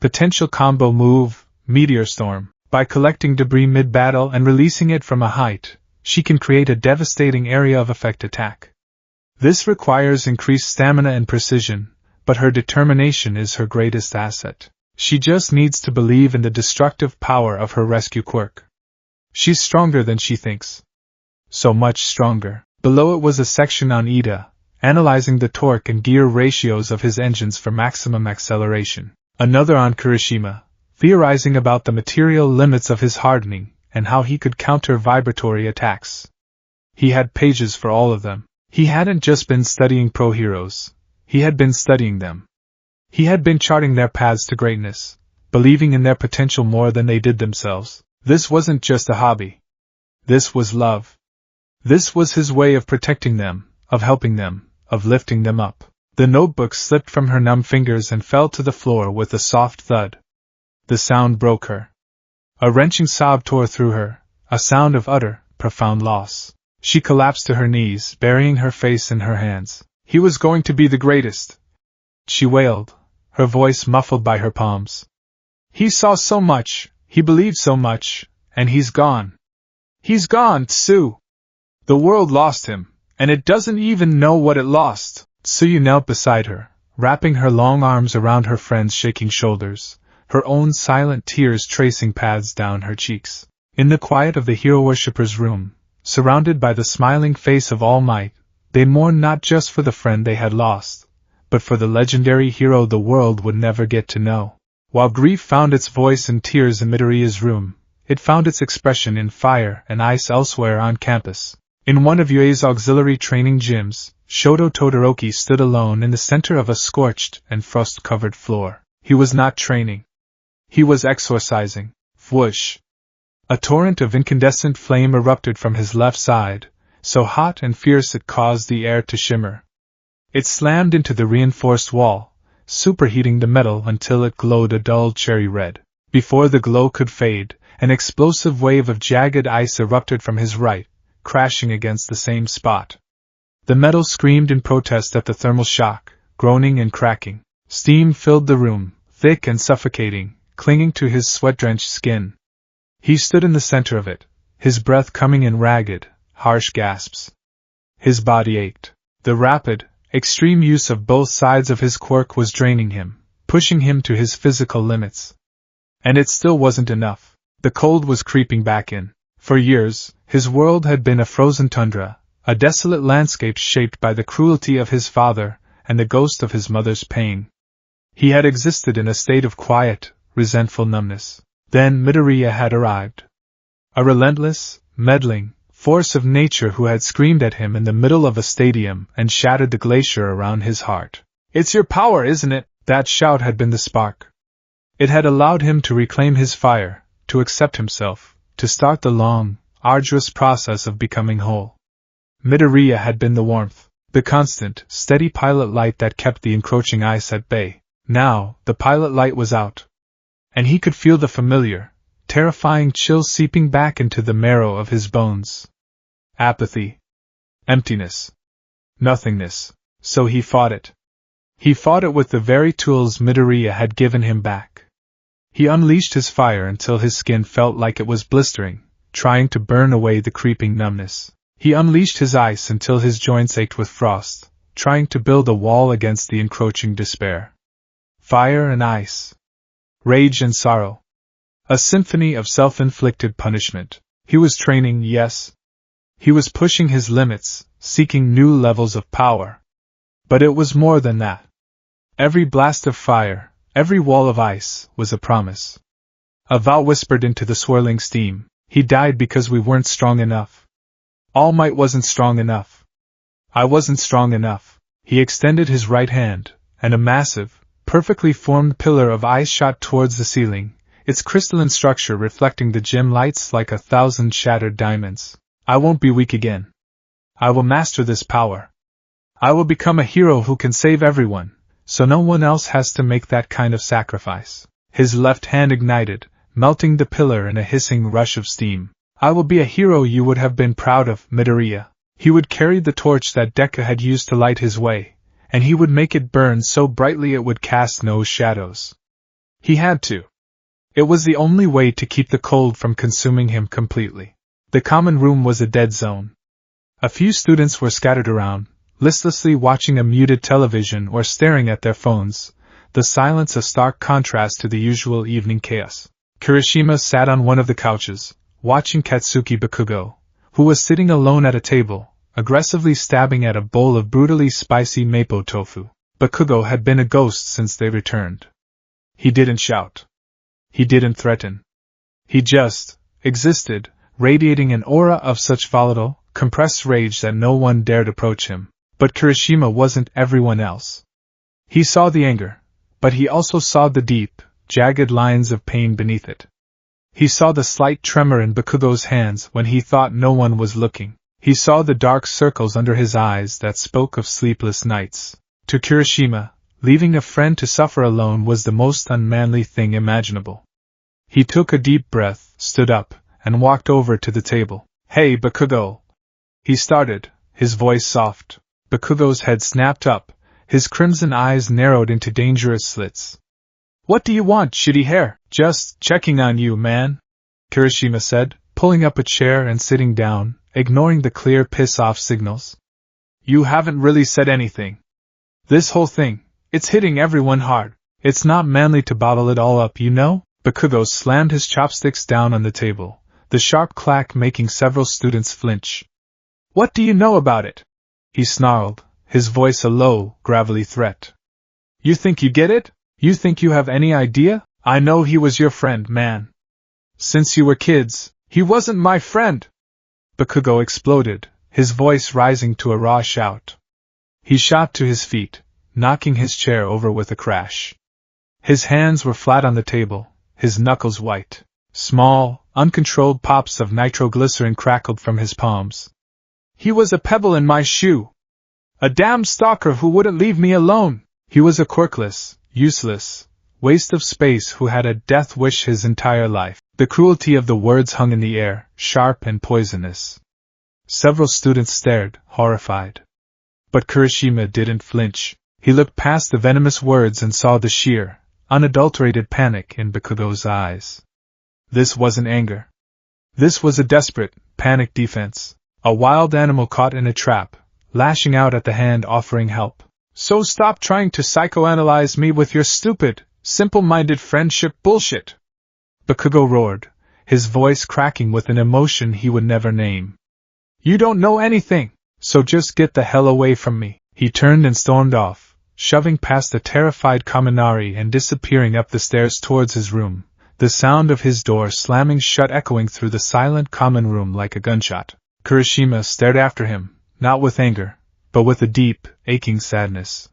Potential combo move, Meteor Storm. By collecting debris mid-battle and releasing it from a height, she can create a devastating area of effect attack. This requires increased stamina and precision, but her determination is her greatest asset. She just needs to believe in the destructive power of her rescue quirk. She's stronger than she thinks. So much stronger. Below it was a section on Ida, analyzing the torque and gear ratios of his engines for maximum acceleration. Another on Kirishima, theorizing about the material limits of his hardening and how he could counter vibratory attacks. He had pages for all of them. He hadn't just been studying pro heroes, he had been studying them. He had been charting their paths to greatness, believing in their potential more than they did themselves. This wasn't just a hobby. This was love. This was his way of protecting them, of helping them, of lifting them up. The notebook slipped from her numb fingers and fell to the floor with a soft thud. The sound broke her. A wrenching sob tore through her, a sound of utter, profound loss. She collapsed to her knees, burying her face in her hands. He was going to be the greatest, she wailed, her voice muffled by her palms. He saw so much, he believed so much, and he's gone. He's gone, Tsu. The world lost him, and it doesn't even know what it lost. Tsuyu knelt beside her, wrapping her long arms around her friend's shaking shoulders, her own silent tears tracing paths down her cheeks. In the quiet of the hero worshipper's room, surrounded by the smiling face of All Might, they mourned not just for the friend they had lost, but for the legendary hero the world would never get to know. While grief found its voice in tears in Midoriya's room, it found its expression in fire and ice elsewhere on campus. In one of Yue's auxiliary training gyms, Shoto Todoroki stood alone in the center of a scorched and frost-covered floor. He was not training. He was exorcising. Whoosh! A torrent of incandescent flame erupted from his left side, so hot and fierce it caused the air to shimmer. It slammed into the reinforced wall, superheating the metal until it glowed a dull cherry red. Before the glow could fade, an explosive wave of jagged ice erupted from his right, crashing against the same spot. The metal screamed in protest at the thermal shock, groaning and cracking. Steam filled the room, thick and suffocating, clinging to his sweat-drenched skin. He stood in the center of it, his breath coming in ragged, harsh gasps. His body ached. The rapid, extreme use of both sides of his quirk was draining him, pushing him to his physical limits. And it still wasn't enough. The cold was creeping back in. For years, his world had been a frozen tundra, a desolate landscape shaped by the cruelty of his father and the ghost of his mother's pain. He had existed in a state of quiet, resentful numbness. Then Midoriya had arrived. A relentless, meddling force of nature who had screamed at him in the middle of a stadium and shattered the glacier around his heart. "It's your power, isn't it?" That shout had been the spark. It had allowed him to reclaim his fire, to accept himself, to start the long, arduous process of becoming whole. Midoriya had been the warmth, the constant, steady pilot light that kept the encroaching ice at bay. Now, the pilot light was out. And he could feel the familiar, terrifying chill seeping back into the marrow of his bones. Apathy. Emptiness. Nothingness. So he fought it. He fought it with the very tools Midoriya had given him back. He unleashed his fire until his skin felt like it was blistering, trying to burn away the creeping numbness. He unleashed his ice until his joints ached with frost, trying to build a wall against the encroaching despair. Fire and ice. Rage and sorrow. A symphony of self-inflicted punishment. He was training, yes. He was pushing his limits, seeking new levels of power. But it was more than that. Every blast of fire, every wall of ice, was a promise. A vow whispered into the swirling steam. He died because we weren't strong enough. All Might wasn't strong enough. I wasn't strong enough. He extended his right hand, and a massive, perfectly formed pillar of ice shot towards the ceiling, its crystalline structure reflecting the gym lights like 1,000 shattered diamonds. I won't be weak again. I will master this power. I will become a hero who can save everyone, so no one else has to make that kind of sacrifice. His left hand ignited, melting the pillar in a hissing rush of steam. I will be a hero you would have been proud of, Midoriya. He would carry the torch that Deku had used to light his way, and he would make it burn so brightly it would cast no shadows. He had to. It was the only way to keep the cold from consuming him completely. The common room was a dead zone. A few students were scattered around, listlessly watching a muted television or staring at their phones, the silence a stark contrast to the usual evening chaos. Kirishima sat on one of the couches, watching Katsuki Bakugo, who was sitting alone at a table, aggressively stabbing at a bowl of brutally spicy mapo tofu. Bakugo had been a ghost since they returned. He didn't shout. He didn't threaten. He just existed, radiating an aura of such volatile, compressed rage that no one dared approach him. But Kirishima wasn't everyone else. He saw the anger, but he also saw the deep, jagged lines of pain beneath it. He saw the slight tremor in Bakugo's hands when he thought no one was looking. He saw the dark circles under his eyes that spoke of sleepless nights. To Kirishima, leaving a friend to suffer alone was the most unmanly thing imaginable. He took a deep breath, stood up, and walked over to the table. "Hey, Bakugo!" he started, his voice soft. Bakugo's head snapped up, his crimson eyes narrowed into dangerous slits. "What do you want, shitty hair?" "Just checking on you, man," Kirishima said, pulling up a chair and sitting down, ignoring the clear piss-off signals. "You haven't really said anything. This whole thing, it's hitting everyone hard. It's not manly to bottle it all up, you know?" Bakugo slammed his chopsticks down on the table, the sharp clack making several students flinch. "What do you know about it?" he snarled, his voice a low, gravelly threat. "You think you get it? You think you have any idea? I know he was your friend, man. Since you were kids, he wasn't my friend!" Bakugo exploded, his voice rising to a raw shout. He shot to his feet, knocking his chair over with a crash. His hands were flat on the table, his knuckles white. Small, uncontrolled pops of nitroglycerin crackled from his palms. "He was a pebble in my shoe. A damn stalker who wouldn't leave me alone. He was a quirkless, useless waste of space who had a death wish his entire life." The cruelty of the words hung in the air, sharp and poisonous. Several students stared, horrified. But Kirishima didn't flinch. He looked past the venomous words and saw the sheer, unadulterated panic in Bakugo's eyes. This wasn't anger. This was a desperate, panicked defense. A wild animal caught in a trap, lashing out at the hand offering help. "So stop trying to psychoanalyze me with your stupid, simple-minded friendship bullshit!" Bakugo roared, his voice cracking with an emotion he would never name. "You don't know anything, so just get the hell away from me." He turned and stormed off, shoving past the terrified Kaminari and disappearing up the stairs towards his room, the sound of his door slamming shut echoing through the silent common room like a gunshot. Kirishima stared after him, not with anger, but with a deep, aching sadness.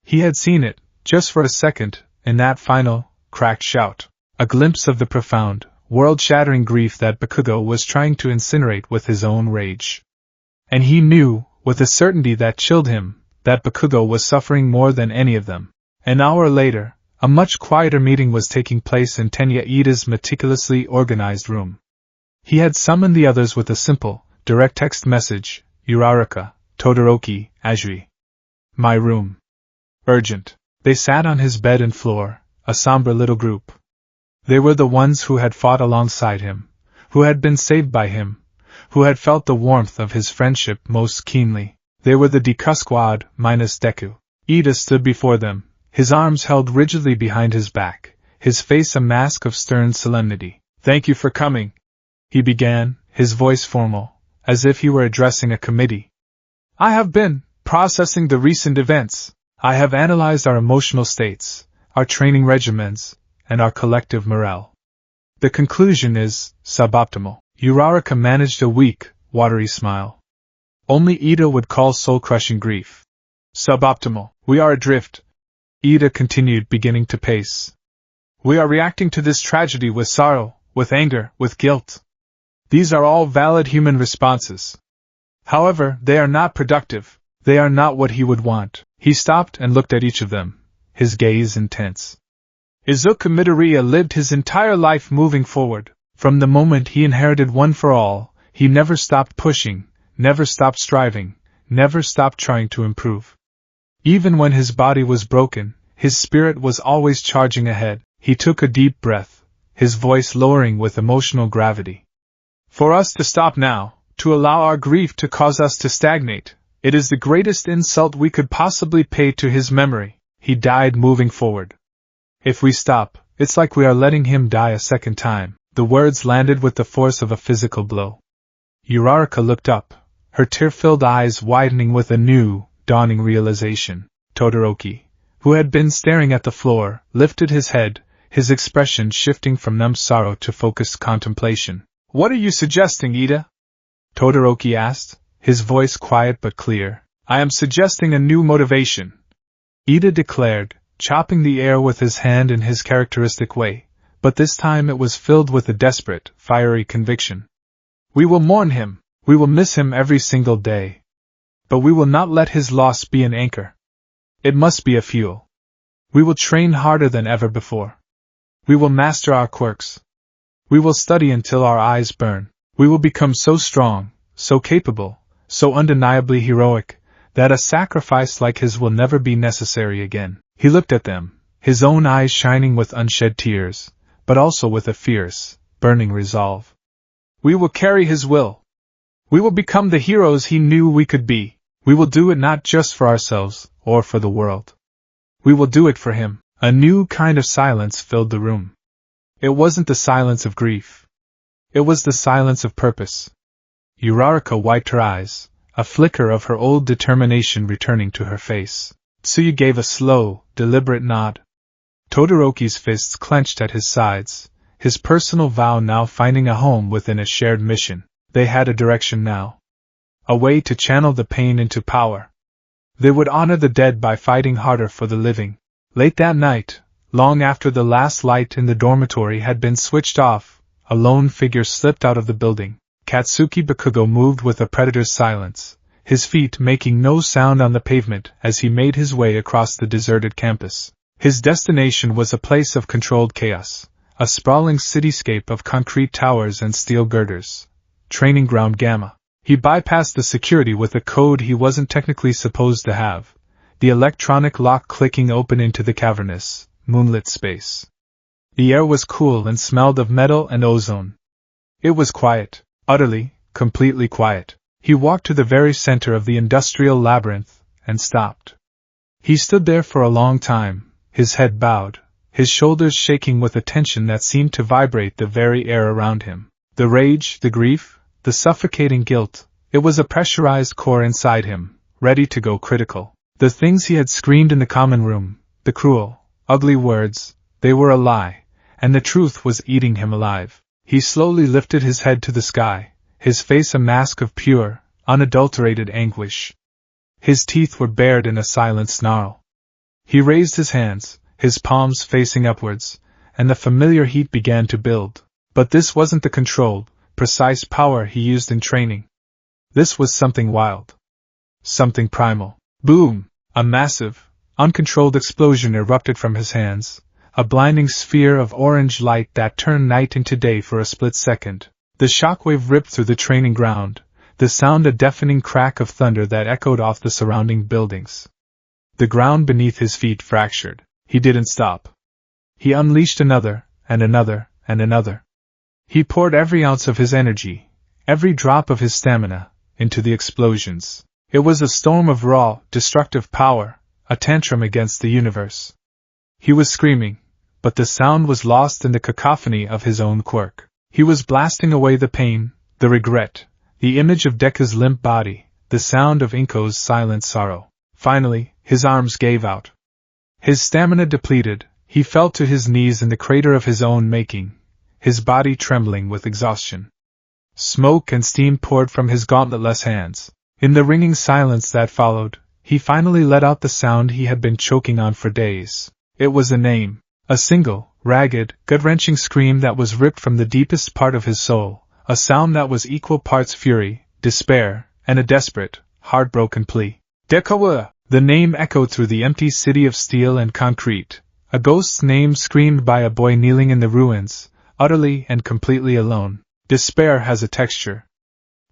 He had seen it, just for a second, in that final, cracked shout, a glimpse of the profound, world-shattering grief that Bakugo was trying to incinerate with his own rage. And he knew, with a certainty that chilled him, that Bakugo was suffering more than any of them. An hour later, a much quieter meeting was taking place in Tenya Ida's meticulously organized room. He had summoned the others with a simple, direct text message: "Uraraka, Todoroki, Ajiri. My room. Urgent." They sat on his bed and floor, a somber little group. They were the ones who had fought alongside him, who had been saved by him, who had felt the warmth of his friendship most keenly. They were the Deku squad, minus Deku. Ida stood before them, his arms held rigidly behind his back, his face a mask of stern solemnity. "Thank you for coming," he began, his voice formal, as if he were addressing a committee. "I have been processing the recent events. I have analyzed our emotional states, our training regimens, and our collective morale. The conclusion is suboptimal." Uraraka managed a weak, watery smile. Only Ida would call soul-crushing grief. "Suboptimal. We are adrift," Ida continued, beginning to pace. "We are reacting to this tragedy with sorrow, with anger, with guilt. These are all valid human responses. However, they are not productive. They are not what he would want." He stopped and looked at each of them, his gaze intense. Izuku Midoriya lived his entire life moving forward. From the moment he inherited One for All, he never stopped pushing, never stopped striving, never stopped trying to improve. Even when his body was broken, his spirit was always charging ahead. He took a deep breath, his voice lowering with emotional gravity. For us to stop now, to allow our grief to cause us to stagnate, it is the greatest insult we could possibly pay to his memory. He died moving forward. If we stop, it's like we are letting him die a second time. The words landed with the force of a physical blow. Uraraka looked up, her tear-filled eyes widening with a new, dawning realization. Todoroki, who had been staring at the floor, lifted his head, his expression shifting from numb sorrow to focused contemplation. "What are you suggesting, Ida?" Todoroki asked, his voice quiet but clear. "I am suggesting a new motivation," Ida declared, chopping the air with his hand in his characteristic way, but this time it was filled with a desperate, fiery conviction. "We will mourn him, we will miss him every single day. But we will not let his loss be an anchor. It must be a fuel. We will train harder than ever before. We will master our quirks. We will study until our eyes burn. We will become so strong, so capable, so undeniably heroic, that a sacrifice like his will never be necessary again." He looked at them, his own eyes shining with unshed tears, but also with a fierce, burning resolve. "We will carry his will. We will become the heroes he knew we could be. We will do it not just for ourselves, or for the world. We will do it for him." A new kind of silence filled the room. It wasn't the silence of grief. It was the silence of purpose. Uraraka wiped her eyes, a flicker of her old determination returning to her face. Tsuyu gave a slow, deliberate nod. Todoroki's fists clenched at his sides, his personal vow now finding a home within a shared mission. They had a direction now. A way to channel the pain into power. They would honor the dead by fighting harder for the living. Late that night, long after the last light in the dormitory had been switched off, a lone figure slipped out of the building. Katsuki Bakugo moved with a predator's silence, his feet making no sound on the pavement as he made his way across the deserted campus. His destination was a place of controlled chaos, a sprawling cityscape of concrete towers and steel girders. Training Ground Gamma. He bypassed the security with a code he wasn't technically supposed to have, the electronic lock clicking open into the cavernous, moonlit space. The air was cool and smelled of metal and ozone. It was quiet, utterly, completely quiet. He walked to the very center of the industrial labyrinth, and stopped. He stood there for a long time, his head bowed, his shoulders shaking with a tension that seemed to vibrate the very air around him. The rage, the grief, the suffocating guilt, it was a pressurized core inside him, ready to go critical. The things he had screamed in the common room, the cruel, ugly words, they were a lie, and the truth was eating him alive. He slowly lifted his head to the sky, his face a mask of pure, unadulterated anguish. His teeth were bared in a silent snarl. He raised his hands, his palms facing upwards, and the familiar heat began to build. But this wasn't the controlled, precise power he used in training. This was something wild. Something primal. Boom! A massive, uncontrolled explosion erupted from his hands, a blinding sphere of orange light that turned night into day for a split second. The shockwave ripped through the training ground, the sound a deafening crack of thunder that echoed off the surrounding buildings. The ground beneath his feet fractured. He didn't stop. He unleashed another, and another, and another. He poured every ounce of his energy, every drop of his stamina, into the explosions. It was a storm of raw, destructive power, a tantrum against the universe. He was screaming, but the sound was lost in the cacophony of his own quirk. He was blasting away the pain, the regret, the image of Deku's limp body, the sound of Inko's silent sorrow. Finally, his arms gave out. His stamina depleted, he fell to his knees in the crater of his own making, his body trembling with exhaustion. Smoke and steam poured from his gauntletless hands. In the ringing silence that followed, he finally let out the sound he had been choking on for days. It was a name, a single, ragged, gut-wrenching scream that was ripped from the deepest part of his soul, a sound that was equal parts fury, despair, and a desperate, heartbroken plea. Deku! The name echoed through the empty city of steel and concrete, a ghost's name screamed by a boy kneeling in the ruins, utterly and completely alone. Despair has a texture.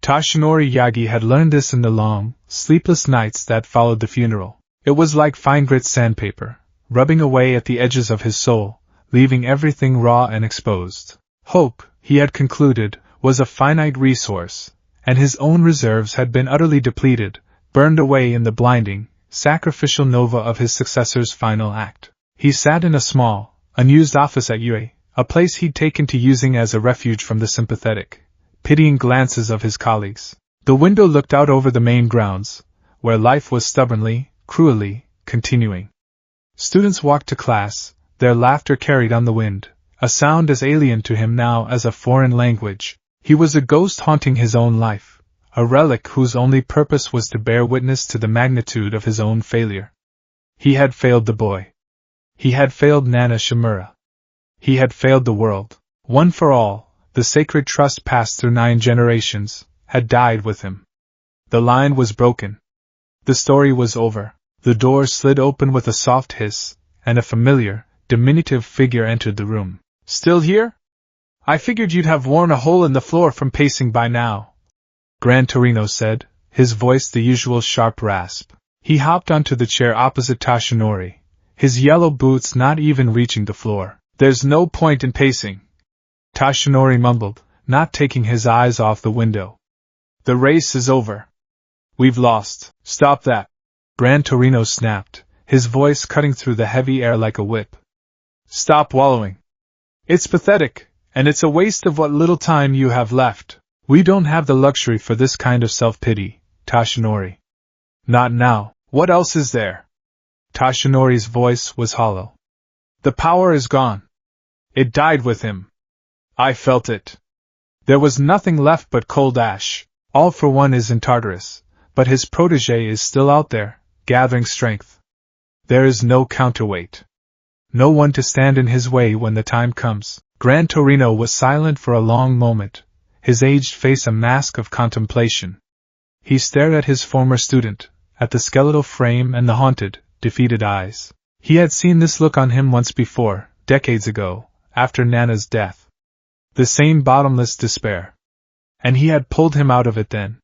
Toshinori Yagi had learned this in the long, sleepless nights that followed the funeral. It was like fine grit sandpaper, rubbing away at the edges of his soul, leaving everything raw and exposed. Hope, he had concluded, was a finite resource, and his own reserves had been utterly depleted, burned away in the blinding, sacrificial nova of his successor's final act. He sat in a small, unused office at UA, a place he'd taken to using as a refuge from the sympathetic, pitying glances of his colleagues. The window looked out over the main grounds, where life was stubbornly, cruelly, continuing. Students walked to class, their laughter carried on the wind, a sound as alien to him now as a foreign language. He was a ghost haunting his own life, a relic whose only purpose was to bear witness to the magnitude of his own failure. He had failed the boy. He had failed Nana Shimura. He had failed the world. One for all, the sacred trust passed through 9 generations, had died with him. The line was broken. The story was over. The door slid open with a soft hiss, and a familiar, diminutive figure entered the room. "Still here? I figured you'd have worn a hole in the floor from pacing by now," Gran Torino said, his voice the usual sharp rasp. He hopped onto the chair opposite Toshinori, his yellow boots not even reaching the floor. "There's no point in pacing," Toshinori mumbled, not taking his eyes off the window. "The race is over. We've lost. Stop that," Gran Torino snapped, his voice cutting through the heavy air like a whip. "Stop wallowing. It's pathetic, and it's a waste of what little time you have left. We don't have the luxury for this kind of self-pity, Toshinori. Not now. What else is there?" Toshinori's voice was hollow. "The power is gone. It died with him. I felt it. There was nothing left but cold ash. All for One is in Tartarus, but his protege is still out there, gathering strength. There is no counterweight. No one to stand in his way when the time comes." Gran Torino was silent for a long moment, his aged face a mask of contemplation. He stared at his former student, at the skeletal frame and the haunted, defeated eyes. He had seen this look on him once before, decades ago, after Nana's death. The same bottomless despair. And he had pulled him out of it then.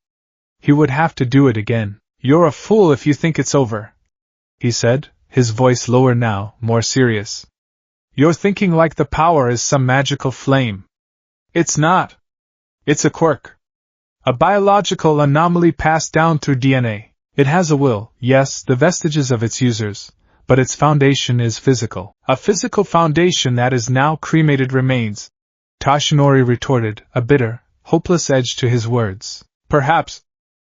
He would have to do it again. "You're a fool if you think it's over," he said, his voice lower now, more serious. "You're thinking like the power is some magical flame. It's not. It's a quirk. A biological anomaly passed down through DNA. It has a will, yes, the vestiges of its users, but its foundation is physical. A physical foundation that is now cremated remains," Toshinori retorted, a bitter, hopeless edge to his words. "Perhaps,"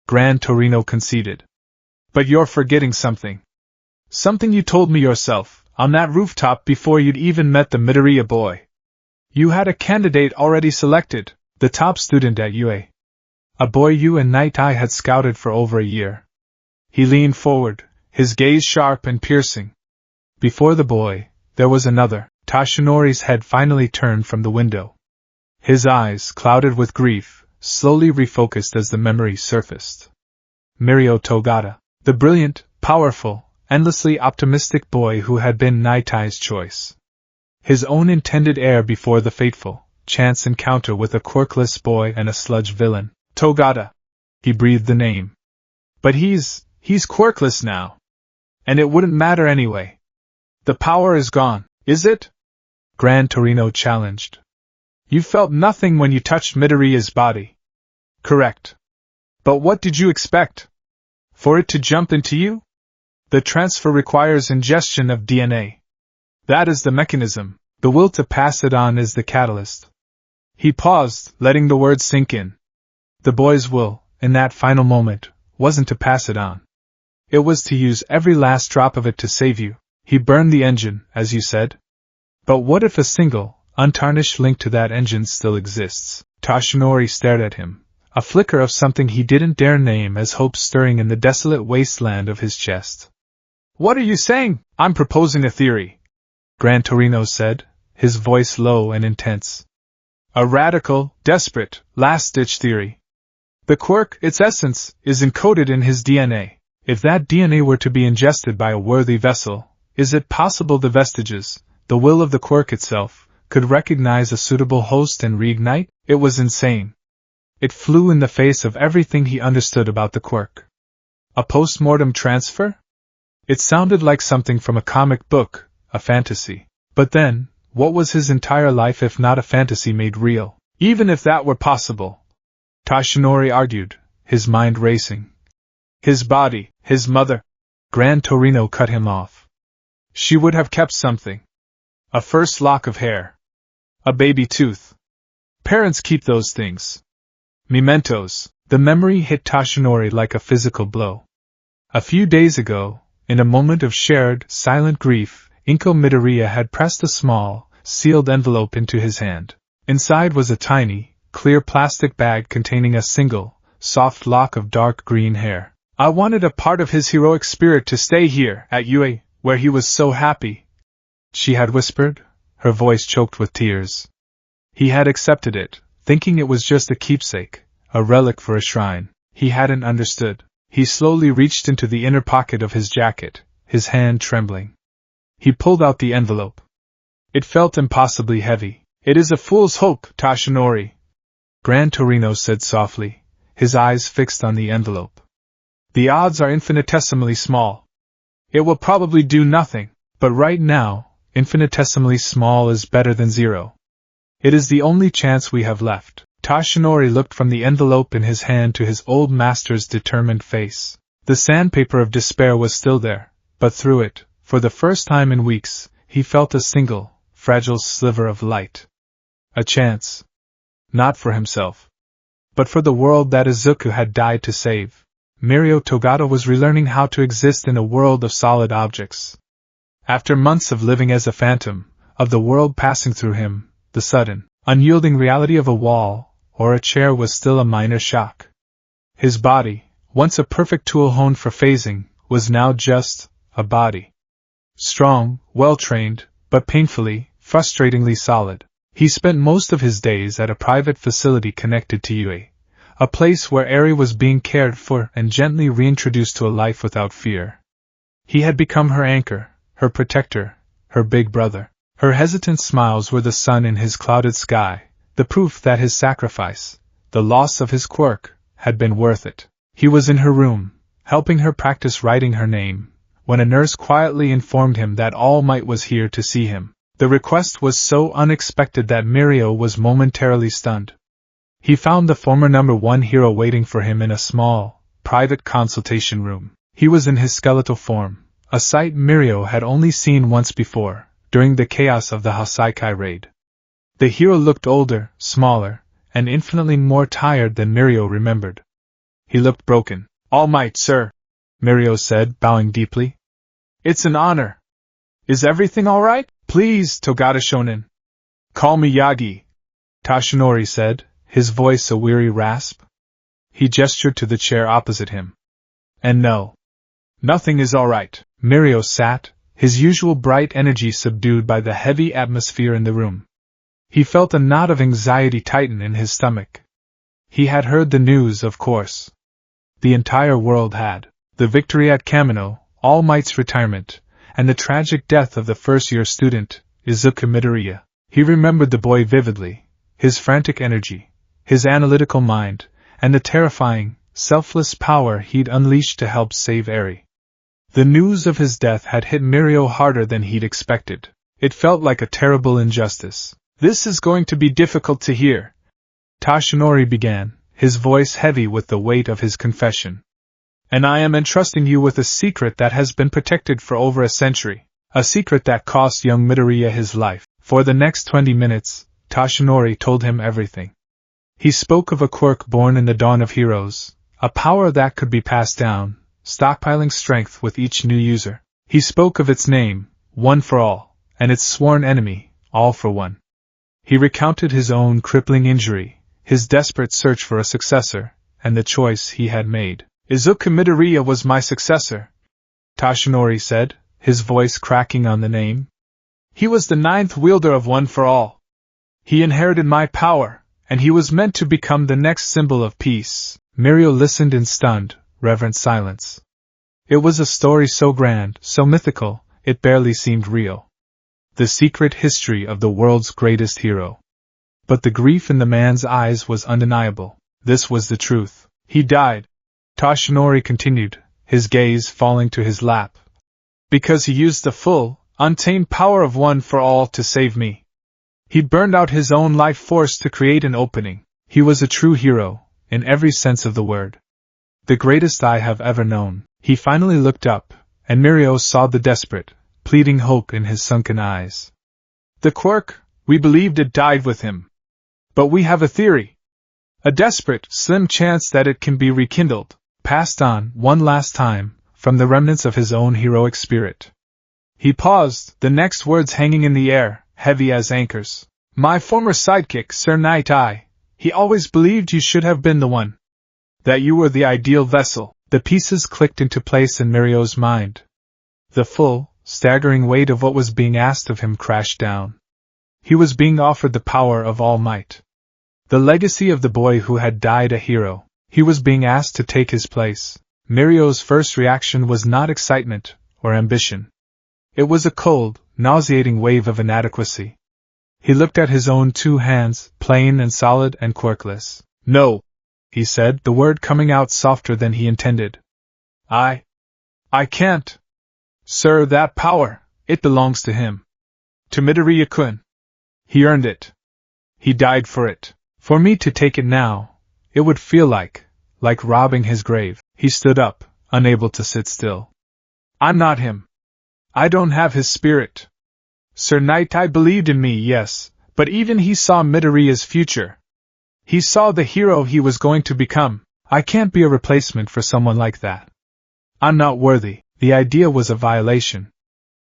Gran Torino conceded. "But you're forgetting something. Something you told me yourself, on that rooftop before you'd even met the Midoriya boy. You had a candidate already selected, the top student at UA. A boy you and Night Eye had scouted for over a year." He leaned forward, his gaze sharp and piercing. Before the boy, there was another. Toshinori's head finally turned from the window. His eyes, clouded with grief, slowly refocused as the memory surfaced. Mirio Togata, the brilliant, powerful, endlessly optimistic boy who had been Night Eye's choice. His own intended heir before the fateful, chance encounter with a quirkless boy and a sludge villain. "Togata." He breathed the name. "But he's quirkless now. And it wouldn't matter anyway. The power is gone, is it?" Gran Torino challenged. "You felt nothing when you touched Midoriya's body." "Correct. But what did you expect? For it to jump into you? The transfer requires ingestion of DNA. That is the mechanism. The will to pass it on is the catalyst." He paused, letting the words sink in. The boy's will, in that final moment, wasn't to pass it on. It was to use every last drop of it to save you. He burned the engine, as you said. But what if a single, untarnished link to that engine still exists? Toshinori stared at him, a flicker of something he didn't dare name as hope stirring in the desolate wasteland of his chest. "What are you saying?" "I'm proposing a theory," Gran Torino said, his voice low and intense. "A radical, desperate, last-ditch theory. The quirk, its essence, is encoded in his DNA. If that DNA were to be ingested by a worthy vessel, is it possible the vestiges, the will of the quirk itself, could recognize a suitable host and reignite?" It was insane. It flew in the face of everything he understood about the quirk. A post-mortem transfer? It sounded like something from a comic book, a fantasy. But then, what was his entire life if not a fantasy made real? Even if that were possible, Toshinori argued, his mind racing. His body, his mother. Gran Torino cut him off. She would have kept something. A first lock of hair. A baby tooth. Parents keep those things. Mementos. The memory hit Toshinori like a physical blow. A few days ago, in a moment of shared, silent grief, Inko Midoriya had pressed a small, sealed envelope into his hand. Inside was a tiny, clear plastic bag containing a single, soft lock of dark green hair. I wanted a part of his heroic spirit to stay here, at UA, where he was so happy, she had whispered, her voice choked with tears. He had accepted it, thinking it was just a keepsake, a relic for a shrine. He hadn't understood. He slowly reached into the inner pocket of his jacket, his hand trembling. He pulled out the envelope. It felt impossibly heavy. It is a fool's hope, Toshinori, Gran Torino said softly, his eyes fixed on the envelope. The odds are infinitesimally small. It will probably do nothing, but right now, infinitesimally small is better than zero. It is the only chance we have left. Toshinori looked from the envelope in his hand to his old master's determined face. The sandpaper of despair was still there, but through it, for the first time in weeks, he felt a single, fragile sliver of light. A chance. Not for himself, but for the world that Izuku had died to save. Mirio Togata was relearning how to exist in a world of solid objects. After months of living as a phantom, of the world passing through him, the sudden, unyielding reality of a wall or a chair was still a minor shock. His body, once a perfect tool honed for phasing, was now just a body. Strong, well-trained, but painfully, frustratingly solid. He spent most of his days at a private facility connected to UA, a place where Eri was being cared for and gently reintroduced to a life without fear. He had become her anchor, her protector, her big brother. Her hesitant smiles were the sun in his clouded sky, the proof that his sacrifice, the loss of his quirk, had been worth it. He was in her room, helping her practice writing her name, when a nurse quietly informed him that All Might was here to see him. The request was so unexpected that Mirio was momentarily stunned. He found the former number 1 hero waiting for him in a small, private consultation room. He was in his skeletal form, a sight Mirio had only seen once before, during the chaos of the Hoseikai raid. The hero looked older, smaller, and infinitely more tired than Mirio remembered. He looked broken. All Might, sir, Mirio said, bowing deeply. It's an honor. Is everything all right? Please, Togata Shonin. Call me Yagi, Toshinori said, his voice a weary rasp. He gestured to the chair opposite him. And no. Nothing is all right. Mirio sat, his usual bright energy subdued by the heavy atmosphere in the room. He felt a knot of anxiety tighten in his stomach. He had heard the news, of course. The entire world had. The victory at Kamino, All Might's retirement, and the tragic death of the first-year student, Izuku Midoriya. He remembered the boy vividly, his frantic energy, his analytical mind, and the terrifying, selfless power he'd unleashed to help save Eri. The news of his death had hit Mirio harder than he'd expected. It felt like a terrible injustice. This is going to be difficult to hear, Toshinori began, his voice heavy with the weight of his confession. And I am entrusting you with a secret that has been protected for over a century, a secret that cost young Midoriya his life. For the next 20 minutes, Toshinori told him everything. He spoke of a quirk born in the dawn of heroes, a power that could be passed down, stockpiling strength with each new user. He spoke of its name, One for All, and its sworn enemy, All for One. He recounted his own crippling injury, his desperate search for a successor, and the choice he had made. Izuku Midoriya was my successor, Toshinori said, his voice cracking on the name. He was the 9th wielder of One for All. He inherited my power, and he was meant to become the next symbol of peace. Mirio listened in stunned, reverent silence. It was a story so grand, so mythical, it barely seemed real. The secret history of the world's greatest hero. But the grief in the man's eyes was undeniable. This was the truth. He died, Toshinori continued, his gaze falling to his lap, because he used the full, untamed power of One for All to save me. He'd burned out his own life force to create an opening. He was a true hero, in every sense of the word. The greatest I have ever known. He finally looked up, and Mirio saw the desperate, pleading hope in his sunken eyes. The quirk, we believed it died with him. But we have a theory. A desperate, slim chance that it can be rekindled, passed on, one last time, from the remnants of his own heroic spirit. He paused, the next words hanging in the air, heavy as anchors. My former sidekick, Sir Night Eye, he always believed you should have been the one. That you were the ideal vessel. The pieces clicked into place in Mirio's mind. The full, staggering weight of what was being asked of him crashed down. He was being offered the power of All Might. The legacy of the boy who had died a hero. He was being asked to take his place. Mirio's first reaction was not excitement or ambition. It was a cold, nauseating wave of inadequacy. He looked at his own two hands, plain and solid and quirkless. No, he said, the word coming out softer than he intended. I can't. Sir, that power, it belongs to him. To Midoriya-kun. He earned it. He died for it. For me to take it now, it would feel like robbing his grave. He stood up, unable to sit still. I'm not him. I don't have his spirit. Sir Night Eye believed in me, yes, but even he saw Midoriya's future. He saw the hero he was going to become. I can't be a replacement for someone like that. I'm not worthy. The idea was a violation.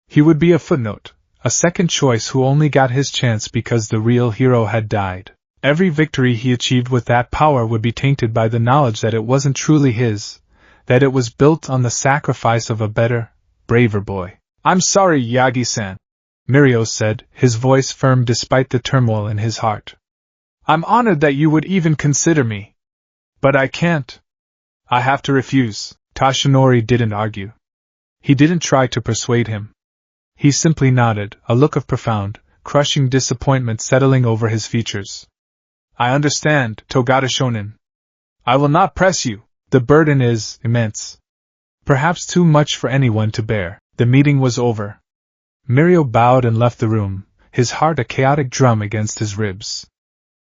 He would be a footnote, a second choice who only got his chance because the real hero had died. Every victory he achieved with that power would be tainted by the knowledge that it wasn't truly his, that it was built on the sacrifice of a better, braver boy. I'm sorry, Yagi-san, Mirio said, his voice firm despite the turmoil in his heart. I'm honored that you would even consider me. But I can't. I have to refuse. Tashinori didn't argue. He didn't try to persuade him. He simply nodded, a look of profound, crushing disappointment settling over his features. I understand, Togata Shonin. I will not press you. The burden is immense. Perhaps too much for anyone to bear. The meeting was over. Mirio bowed and left the room, his heart a chaotic drum against his ribs.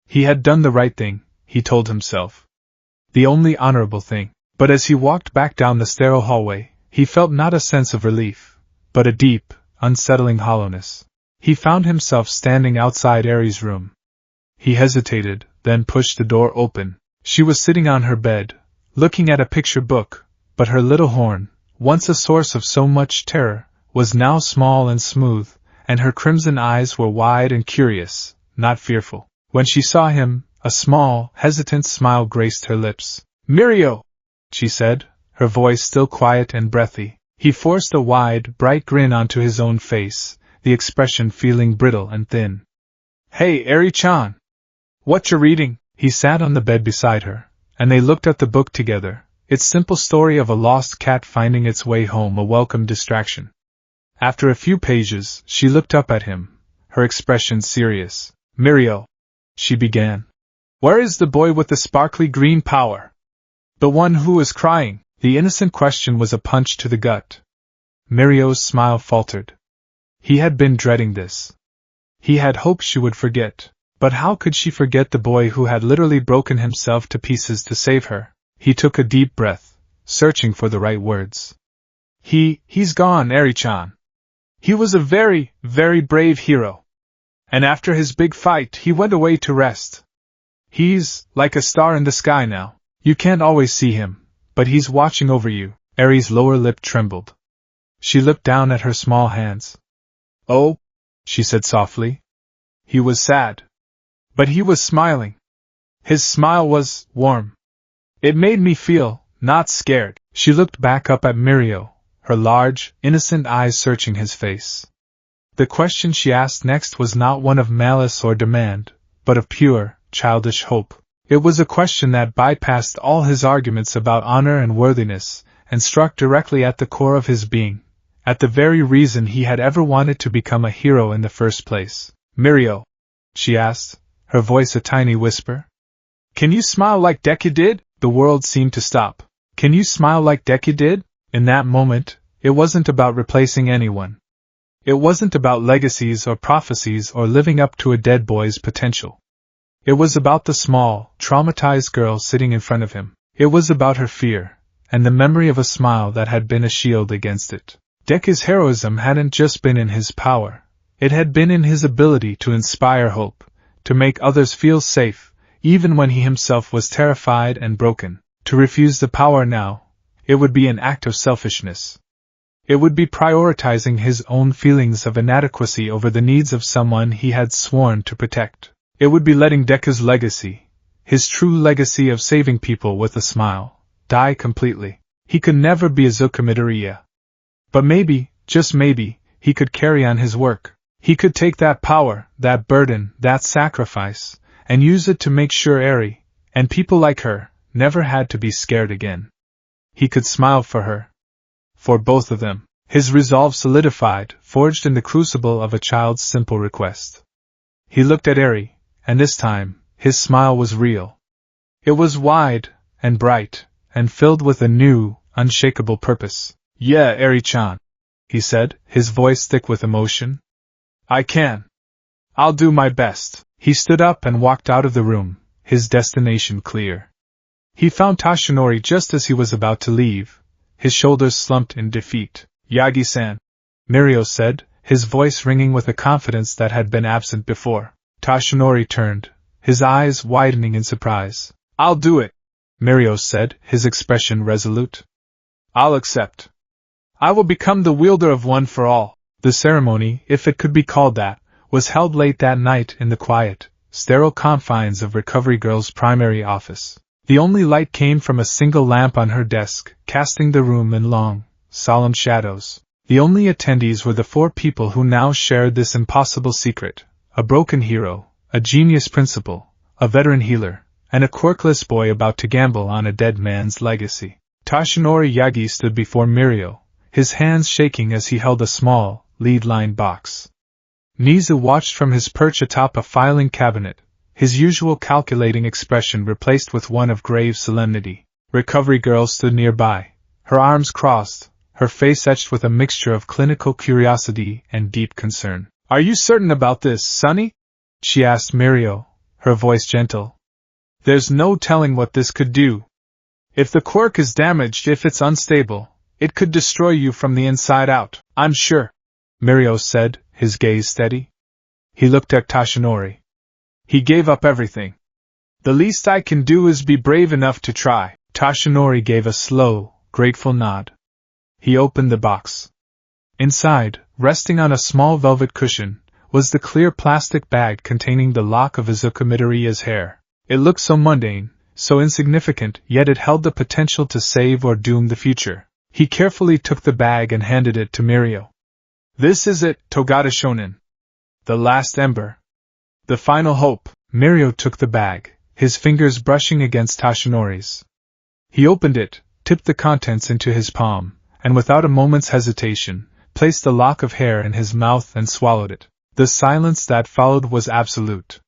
He had done the right thing, he told himself. The only honorable thing. But as he walked back down the sterile hallway, he felt not a sense of relief, but a deep, unsettling hollowness. He found himself standing outside Eri's room. He hesitated, then pushed the door open. She was sitting on her bed, looking at a picture book, but her little horn, once a source of so much terror, was now small and smooth, and her crimson eyes were wide and curious, not fearful. When she saw him, a small, hesitant smile graced her lips. Mirio! She said, her voice still quiet and breathy. He forced a wide, bright grin onto his own face, the expression feeling brittle and thin. Hey, Eri-chan! What you reading? He sat on the bed beside her, and they looked at the book together, its simple story of a lost cat finding its way home a welcome distraction. After a few pages, she looked up at him, her expression serious. Mirio, she began. Where is the boy with the sparkly green power? The one who is crying. The innocent question was a punch to the gut. Mirio's smile faltered. He had been dreading this. He had hoped she would forget, but how could she forget the boy who had literally broken himself to pieces to save her? He took a deep breath, searching for the right words. He's gone, Eri-chan. He was a very, very brave hero. And after his big fight, he went away to rest. He's like a star in the sky now. You can't always see him, but he's watching over you. Eri's lower lip trembled. She looked down at her small hands. Oh, she said softly. He was sad. But he was smiling. His smile was warm. It made me feel, not scared. She looked back up at Mirio, her large, innocent eyes searching his face. The question she asked next was not one of malice or demand, but of pure, childish hope. It was a question that bypassed all his arguments about honor and worthiness, and struck directly at the core of his being, at the very reason he had ever wanted to become a hero in the first place. Mirio, she asked, her voice a tiny whisper. Can you smile like Deku did? The world seemed to stop. Can you smile like Deku did? In that moment, it wasn't about replacing anyone. It wasn't about legacies or prophecies or living up to a dead boy's potential. It was about the small, traumatized girl sitting in front of him. It was about her fear, and the memory of a smile that had been a shield against it. Deku's heroism hadn't just been in his power. It had been in his ability to inspire hope, to make others feel safe, even when he himself was terrified and broken. To refuse the power now, it would be an act of selfishness. It would be prioritizing his own feelings of inadequacy over the needs of someone he had sworn to protect. It would be letting Deku's legacy, his true legacy of saving people with a smile, die completely. He could never be Izuku Midoriya. But maybe, just maybe, he could carry on his work. He could take that power, that burden, that sacrifice, and use it to make sure Eri, and people like her, never had to be scared again. He could smile for her. For both of them. His resolve solidified, forged in the crucible of a child's simple request. He looked at Eri, and this time, his smile was real. It was wide, and bright, and filled with a new, unshakable purpose. "Yeah, Eri-chan," he said, his voice thick with emotion. "I can. I'll do my best." He stood up and walked out of the room, his destination clear. He found Tashinori just as he was about to leave, his shoulders slumped in defeat. "Yagi-san," Mirio said, his voice ringing with a confidence that had been absent before. Tashinori turned, his eyes widening in surprise. "I'll do it," Mirio said, his expression resolute. "I'll accept. I will become the wielder of One for All." The ceremony, if it could be called that, was held late that night in the quiet, sterile confines of Recovery Girl's primary office. The only light came from a single lamp on her desk, casting the room in long, solemn shadows. The only attendees were the four people who now shared this impossible secret: a broken hero, a genius principal, a veteran healer, and a quirkless boy about to gamble on a dead man's legacy. Tashinori Yagi stood before Mirio, his hands shaking as he held a small, lead-lined box. Nizu watched from his perch atop a filing cabinet, his usual calculating expression replaced with one of grave solemnity. Recovery Girl stood nearby, her arms crossed, her face etched with a mixture of clinical curiosity and deep concern. "Are you certain about this, Sonny?" she asked Mirio, her voice gentle. "There's no telling what this could do. If the quirk is damaged, if it's unstable, it could destroy you from the inside out." "I'm sure," Mirio said, his gaze steady. He looked at Tashinori. "He gave up everything. The least I can do is be brave enough to try." Tashinori gave a slow, grateful nod. He opened the box. Inside, resting on a small velvet cushion, was the clear plastic bag containing the lock of Izuku Midoriya's hair. It looked so mundane, so insignificant, yet it held the potential to save or doom the future. He carefully took the bag and handed it to Mirio. "This is it, Togata Shonin. The last ember. The final hope." Mirio took the bag, his fingers brushing against Tashinori's. He opened it, tipped the contents into his palm, and without a moment's hesitation, placed the lock of hair in his mouth and swallowed it. The silence that followed was absolute.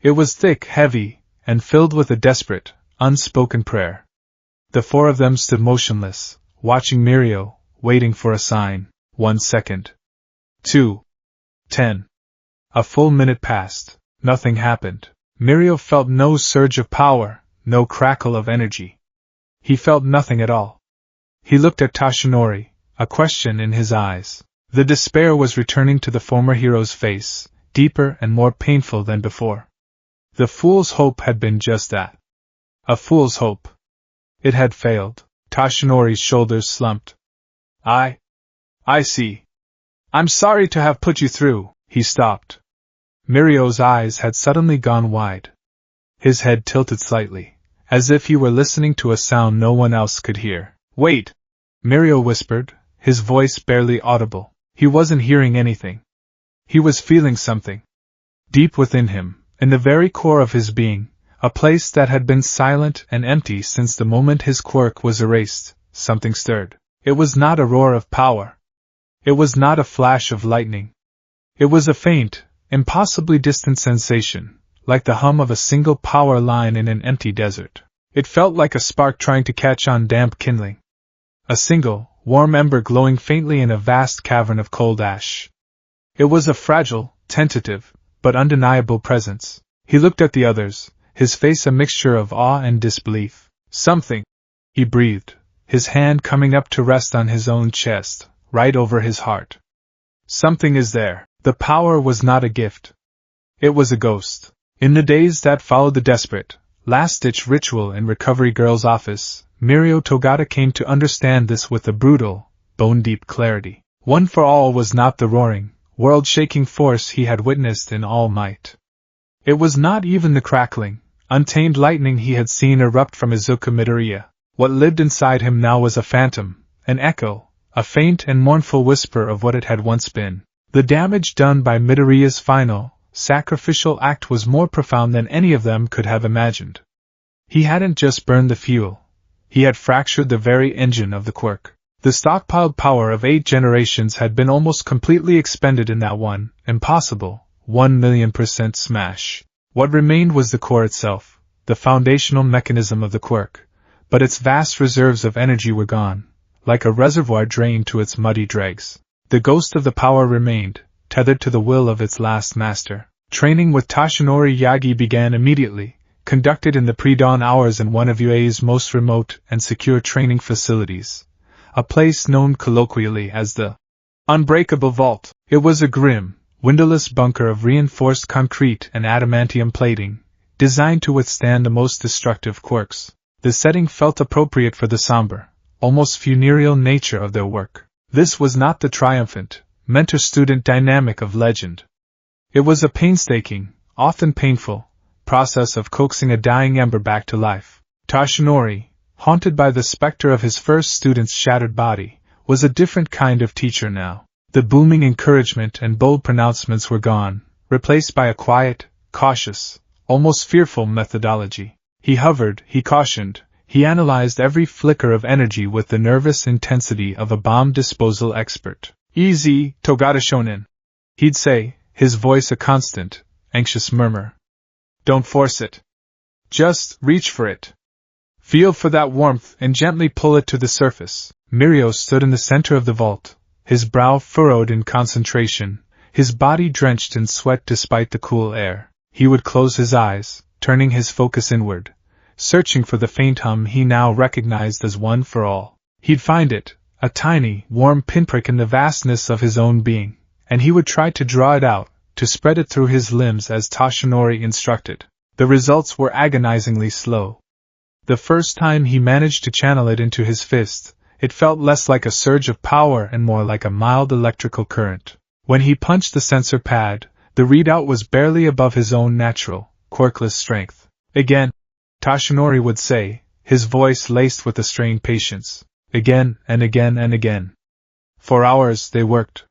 It was thick, heavy, and filled with a desperate, unspoken prayer. The four of them stood motionless, watching Mirio, waiting for a sign. 1 second. 2. 10. A full minute passed. Nothing happened. Mirio felt no surge of power, no crackle of energy. He felt nothing at all. He looked at Tashinori, a question in his eyes. The despair was returning to the former hero's face, deeper and more painful than before. The fool's hope had been just that. A fool's hope. It had failed. Tashinori's shoulders slumped. I see. I'm sorry to have put you through." He stopped. Mirio's eyes had suddenly gone wide. His head tilted slightly, as if he were listening to a sound no one else could hear. "Wait," Mirio whispered, his voice barely audible. He wasn't hearing anything. He was feeling something. Deep within him, in the very core of his being, a place that had been silent and empty since the moment his quirk was erased, something stirred. It was not a roar of power. It was not a flash of lightning. It was a faint, impossibly distant sensation, like the hum of a single power line in an empty desert. It felt like a spark trying to catch on damp kindling. A single, warm ember glowing faintly in a vast cavern of cold ash. It was a fragile, tentative, but undeniable presence. He looked at the others, his face a mixture of awe and disbelief. Something, he breathed, his hand coming up to rest on his own chest, right over his heart. Something is there. The power was not a gift. It was a ghost. In the days that followed the desperate, last-ditch ritual in Recovery Girl's office, Mirio Togata came to understand this with a brutal, bone-deep clarity. One for All was not the roaring, world-shaking force he had witnessed in All Might. It was not even the crackling, untamed lightning he had seen erupt from Izuku Midoriya. What lived inside him now was a phantom, an echo, a faint and mournful whisper of what it had once been. The damage done by Midoriya's final, sacrificial act was more profound than any of them could have imagined. He hadn't just burned the fuel. He had fractured the very engine of the quirk. The stockpiled power of 8 generations had been almost completely expended in that one, impossible, 1,000,000% smash. What remained was the core itself, the foundational mechanism of the quirk, but its vast reserves of energy were gone, like a reservoir drained to its muddy dregs. The ghost of the power remained, tethered to the will of its last master. Training with Toshinori Yagi began immediately, conducted in the pre-dawn hours in one of UA's most remote and secure training facilities, a place known colloquially as the Unbreakable Vault. It was a grim, windowless bunker of reinforced concrete and adamantium plating, designed to withstand the most destructive quirks. The setting felt appropriate for the somber, almost funereal nature of their work. This was not the triumphant, mentor-student dynamic of legend. It was a painstaking, often painful, process of coaxing a dying ember back to life. Toshinori, haunted by the specter of his first student's shattered body, was a different kind of teacher now. The booming encouragement and bold pronouncements were gone, replaced by a quiet, cautious, almost fearful methodology. He hovered, he cautioned, he analyzed every flicker of energy with the nervous intensity of a bomb disposal expert. "Easy, Togata Shonin," he'd say, his voice a constant, anxious murmur. "Don't force it. Just reach for it. Feel for that warmth and gently pull it to the surface." Mirio stood in the center of the vault, his brow furrowed in concentration, his body drenched in sweat despite the cool air. He would close his eyes, turning his focus inward, searching for the faint hum he now recognized as One for All. He'd find it, a tiny, warm pinprick in the vastness of his own being, and he would try to draw it out, to spread it through his limbs as Toshinori instructed. The results were agonizingly slow. The first time he managed to channel it into his fist, it felt less like a surge of power and more like a mild electrical current. When he punched the sensor pad, the readout was barely above his own natural, quirkless strength. "Again," Toshinori would say, his voice laced with a strained patience. Again and again and again. For hours they worked.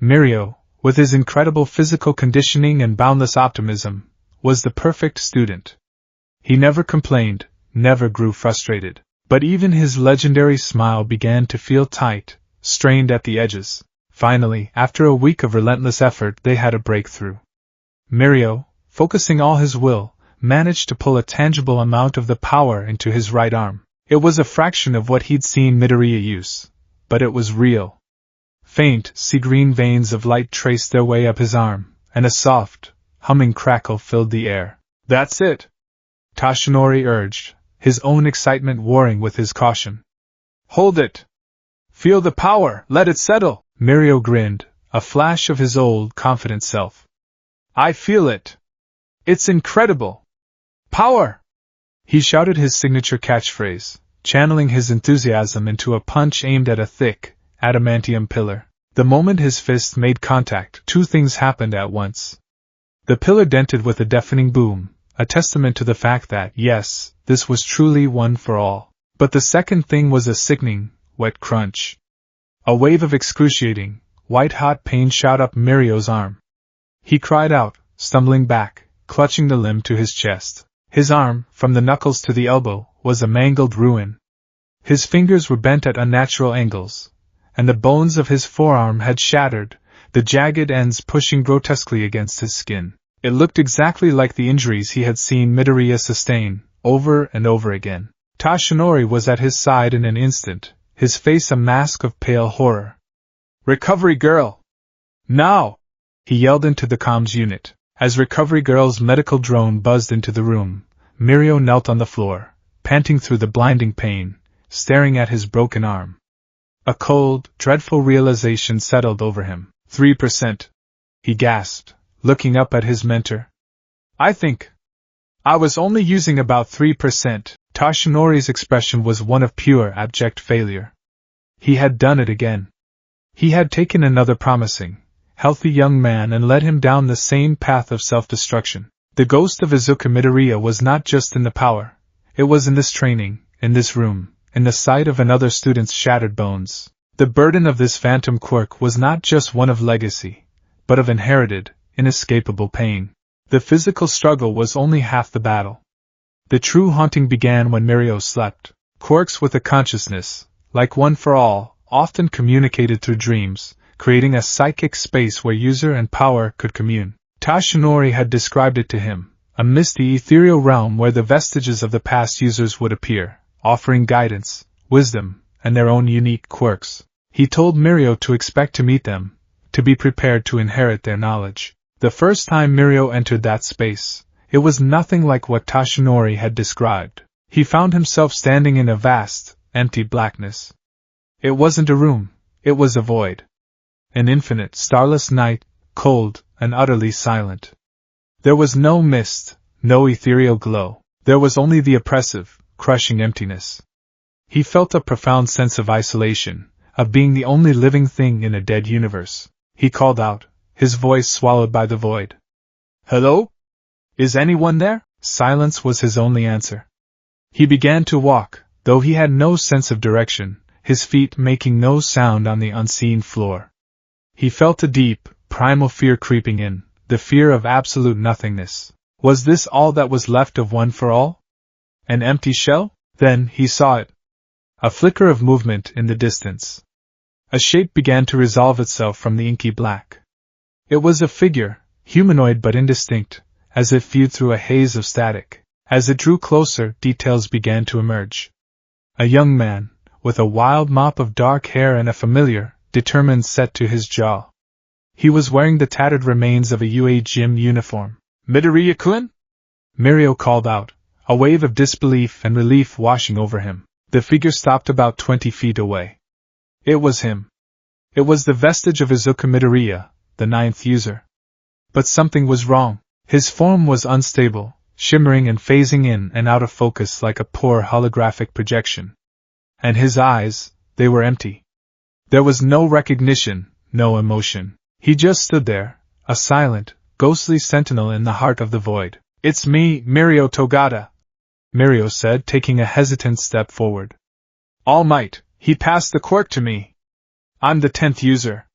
Mirio, with his incredible physical conditioning and boundless optimism, was the perfect student. He never complained, never grew frustrated. But even his legendary smile began to feel tight, strained at the edges. Finally, after a week of relentless effort, they had a breakthrough. Mirio, focusing all his will, managed to pull a tangible amount of the power into his right arm. It was a fraction of what he'd seen Midoriya use, but it was real. Faint, sea-green veins of light traced their way up his arm, and a soft, humming crackle filled the air. "That's it," Toshinori urged, his own excitement warring with his caution. "Hold it! Feel the power, let it settle!" Mirio grinned, a flash of his old, confident self. "I feel it! It's incredible! Power!" He shouted his signature catchphrase, channeling his enthusiasm into a punch aimed at a thick, adamantium pillar. The moment his fist made contact, two things happened at once. The pillar dented with a deafening boom, a testament to the fact that, yes, this was truly One for All. But the second thing was a sickening, wet crunch. A wave of excruciating, white-hot pain shot up Mirio's arm. He cried out, stumbling back, clutching the limb to his chest. His arm, from the knuckles to the elbow, was a mangled ruin. His fingers were bent at unnatural angles, and the bones of his forearm had shattered, the jagged ends pushing grotesquely against his skin. It looked exactly like the injuries he had seen Midoriya sustain, over and over again. Toshinori was at his side in an instant, his face a mask of pale horror. "Recovery Girl! Now!" he yelled into the comms unit. As Recovery Girl's medical drone buzzed into the room, Mirio knelt on the floor, panting through the blinding pain, staring at his broken arm. A cold, dreadful realization settled over him. 3%. He gasped, looking up at his mentor. I think I was only using about 3%. Toshinori's expression was one of pure abject failure. He had done it again. He had taken another promising, healthy young man and led him down the same path of self-destruction. The ghost of Izuku Midoriya was not just in the power, it was in this training, in this room, in the sight of another student's shattered bones. The burden of this phantom quirk was not just one of legacy, but of inherited, inescapable pain. The physical struggle was only half the battle. The true haunting began when Mirio slept. Quirks with a consciousness, like One for All, often communicated through dreams, creating a psychic space where user and power could commune. Toshinori had described it to him, a misty ethereal realm where the vestiges of the past users would appear, offering guidance, wisdom, and their own unique quirks. He told Mirio to expect to meet them, to be prepared to inherit their knowledge. The first time Mirio entered that space, it was nothing like what Toshinori had described. He found himself standing in a vast, empty blackness. It wasn't a room, it was a void. An infinite, starless night, cold and utterly silent. There was no mist, no ethereal glow. There was only the oppressive, crushing emptiness. He felt a profound sense of isolation, of being the only living thing in a dead universe. He called out, his voice swallowed by the void. Hello? Is anyone there? Silence was his only answer. He began to walk, though he had no sense of direction, his feet making no sound on the unseen floor. He felt a deep, primal fear creeping in, the fear of absolute nothingness. Was this all that was left of One for All? An empty shell? Then he saw it. A flicker of movement in the distance. A shape began to resolve itself from the inky black. It was a figure, humanoid but indistinct, as if viewed through a haze of static. As it drew closer, details began to emerge. A young man, with a wild mop of dark hair and a familiar, determined set to his jaw. He was wearing the tattered remains of a UA gym uniform. Midoriya-kun? Mirio called out, a wave of disbelief and relief washing over him. The figure stopped about 20 feet away. It was him. It was the vestige of Izuku Midoriya, the 9th user. But something was wrong. His form was unstable, shimmering and phasing in and out of focus like a poor holographic projection. And his eyes, they were empty. There was no recognition, no emotion. He just stood there, a silent, ghostly sentinel in the heart of the void. It's me, Mirio Togata, Mirio said, taking a hesitant step forward. All Might, he passed the quirk to me. I'm the 10th user.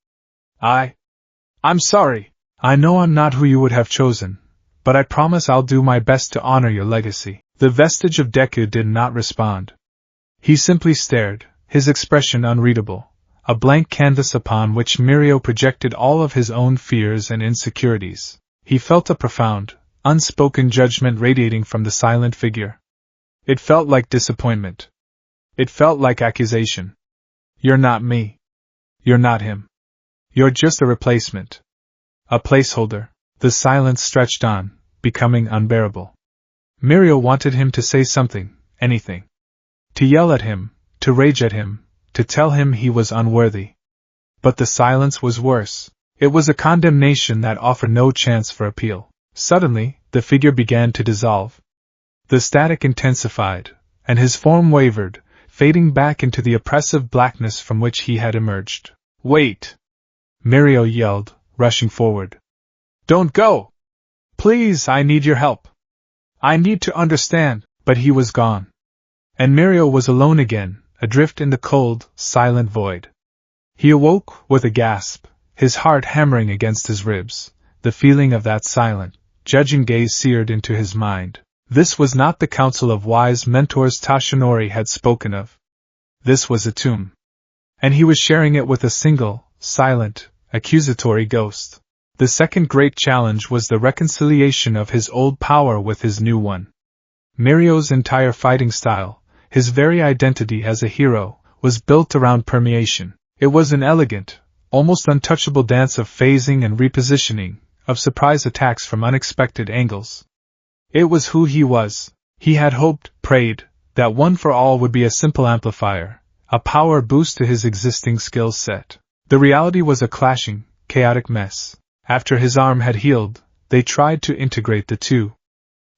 I'm sorry. I know I'm not who you would have chosen, but I promise I'll do my best to honor your legacy. The vestige of Deku did not respond. He simply stared, his expression unreadable, a blank canvas upon which Mirio projected all of his own fears and insecurities. He felt a profound, unspoken judgment radiating from the silent figure. It felt like disappointment. It felt like accusation. You're not me. You're not him. You're just a replacement. A placeholder. The silence stretched on, becoming unbearable. Mirio wanted him to say something, anything. To yell at him, to rage at him, to tell him he was unworthy. But the silence was worse. It was a condemnation that offered no chance for appeal. Suddenly, the figure began to dissolve. The static intensified, and his form wavered, fading back into the oppressive blackness from which he had emerged. Wait! Mirio yelled, rushing forward. Don't go! Please, I need your help. I need to understand. But he was gone. And Mirio was alone again, adrift in the cold, silent void. He awoke with a gasp, his heart hammering against his ribs, the feeling of that silent, judging gaze seared into his mind. This was not the council of wise mentors Toshinori had spoken of. This was a tomb. And he was sharing it with a single, silent, accusatory ghost. The second great challenge was the reconciliation of his old power with his new one. Mirio's entire fighting style, his very identity as a hero, was built around permeation. It was an elegant, almost untouchable dance of phasing and repositioning, of surprise attacks from unexpected angles. It was who he was. He had hoped, prayed, that One for All would be a simple amplifier, a power boost to his existing skill set. The reality was a clashing, chaotic mess. After his arm had healed, they tried to integrate the two.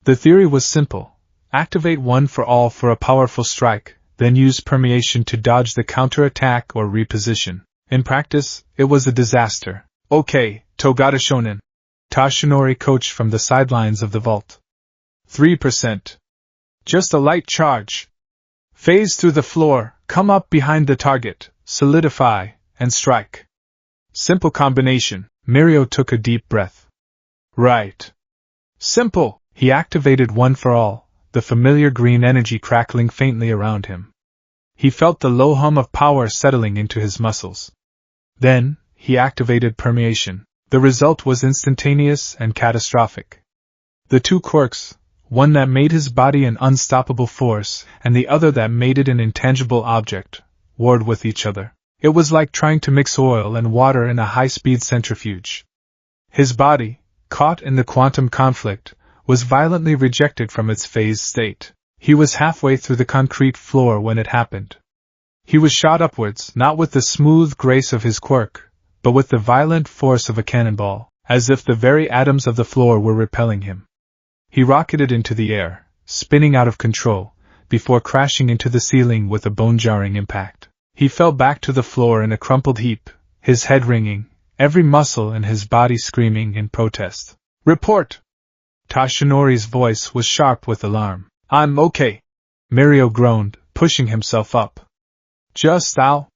The theory was simple. Activate One for All for a powerful strike, then use permeation to dodge the counterattack or reposition. In practice, it was a disaster. Okay, Togata Shonen. Tashinori coached from the sidelines of the vault. 3%. Just a light charge. Phase through the floor, come up behind the target, solidify, and strike. Simple combination. Mirio took a deep breath. Right. Simple. He activated One for All, the familiar green energy crackling faintly around him. He felt the low hum of power settling into his muscles. Then, he activated permeation. The result was instantaneous and catastrophic. The two quirks, one that made his body an unstoppable force and the other that made it an intangible object, warred with each other. It was like trying to mix oil and water in a high-speed centrifuge. His body, caught in the quantum conflict, was violently rejected from its phased state. He was halfway through the concrete floor when it happened. He was shot upwards, not with the smooth grace of his quirk, but with the violent force of a cannonball, as if the very atoms of the floor were repelling him. He rocketed into the air, spinning out of control, before crashing into the ceiling with a bone-jarring impact. He fell back to the floor in a crumpled heap, his head ringing, every muscle in his body screaming in protest. Report! Tashinori's voice was sharp with alarm. I'm okay. Mirio groaned, pushing himself up. Just ow.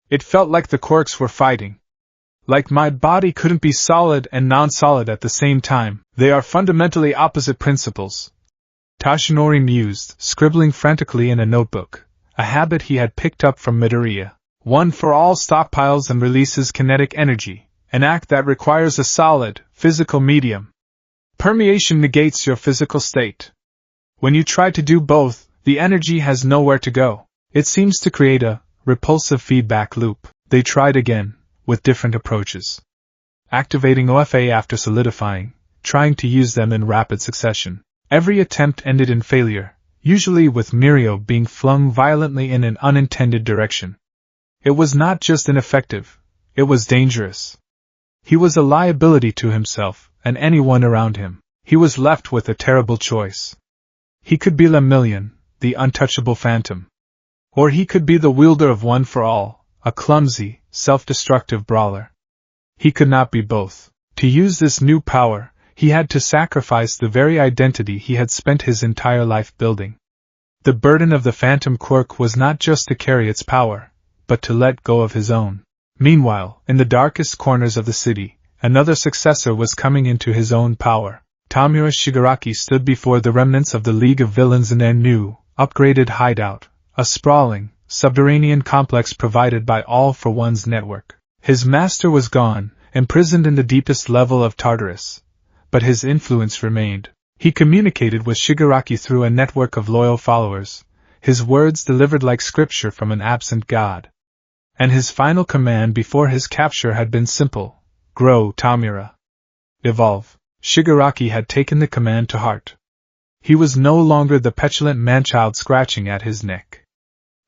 It felt like the quirks were fighting. Like my body couldn't be solid and non-solid at the same time. They are fundamentally opposite principles. Tashinori mused, scribbling frantically in a notebook, a habit he had picked up from Midoriya. One for All stockpiles and releases kinetic energy, an act that requires a solid, physical medium. Permeation negates your physical state. When you try to do both, the energy has nowhere to go. It seems to create a repulsive feedback loop. They tried again, with different approaches. Activating OFA after solidifying, trying to use them in rapid succession. Every attempt ended in failure, usually with Mirio being flung violently in an unintended direction. It was not just ineffective, it was dangerous. He was a liability to himself and anyone around him. He was left with a terrible choice. He could be Lemillion, the untouchable phantom. Or he could be the wielder of One for All, a clumsy, self-destructive brawler. He could not be both. To use this new power, he had to sacrifice the very identity he had spent his entire life building. The burden of the phantom quirk was not just to carry its power, but to let go of his own. Meanwhile, in the darkest corners of the city, another successor was coming into his own power. Tamura Shigaraki stood before the remnants of the League of Villains in their new, upgraded hideout, a sprawling, subterranean complex provided by All for One's network. His master was gone, imprisoned in the deepest level of Tartarus, but his influence remained. He communicated with Shigaraki through a network of loyal followers, his words delivered like scripture from an absent god. And his final command before his capture had been simple: grow, Tamura. Evolve. Shigaraki had taken the command to heart. He was no longer the petulant manchild scratching at his neck.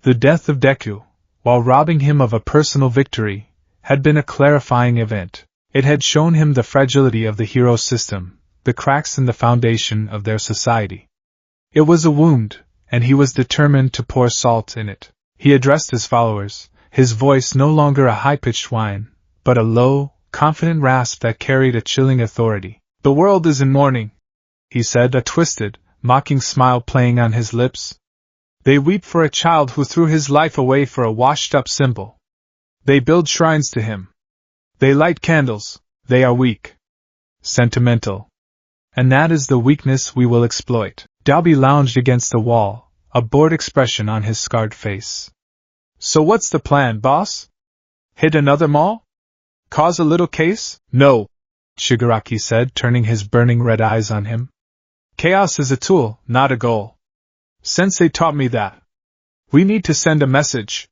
The death of Deku, while robbing him of a personal victory, had been a clarifying event. It had shown him the fragility of the hero system, the cracks in the foundation of their society. It was a wound, and he was determined to pour salt in it. He addressed his followers, his voice no longer a high-pitched whine, but a low, confident rasp that carried a chilling authority. The world is in mourning, he said, a twisted, mocking smile playing on his lips. They weep for a child who threw his life away for a washed-up symbol. They build shrines to him. They light candles. They are weak. Sentimental. And that is the weakness we will exploit. Dalby lounged against the wall, a bored expression on his scarred face. So what's the plan, boss? Hit another mall? Cause a little case? No, Shigaraki said, turning his burning red eyes on him. Chaos is a tool, not a goal. Sensei taught me that. We need to send a message.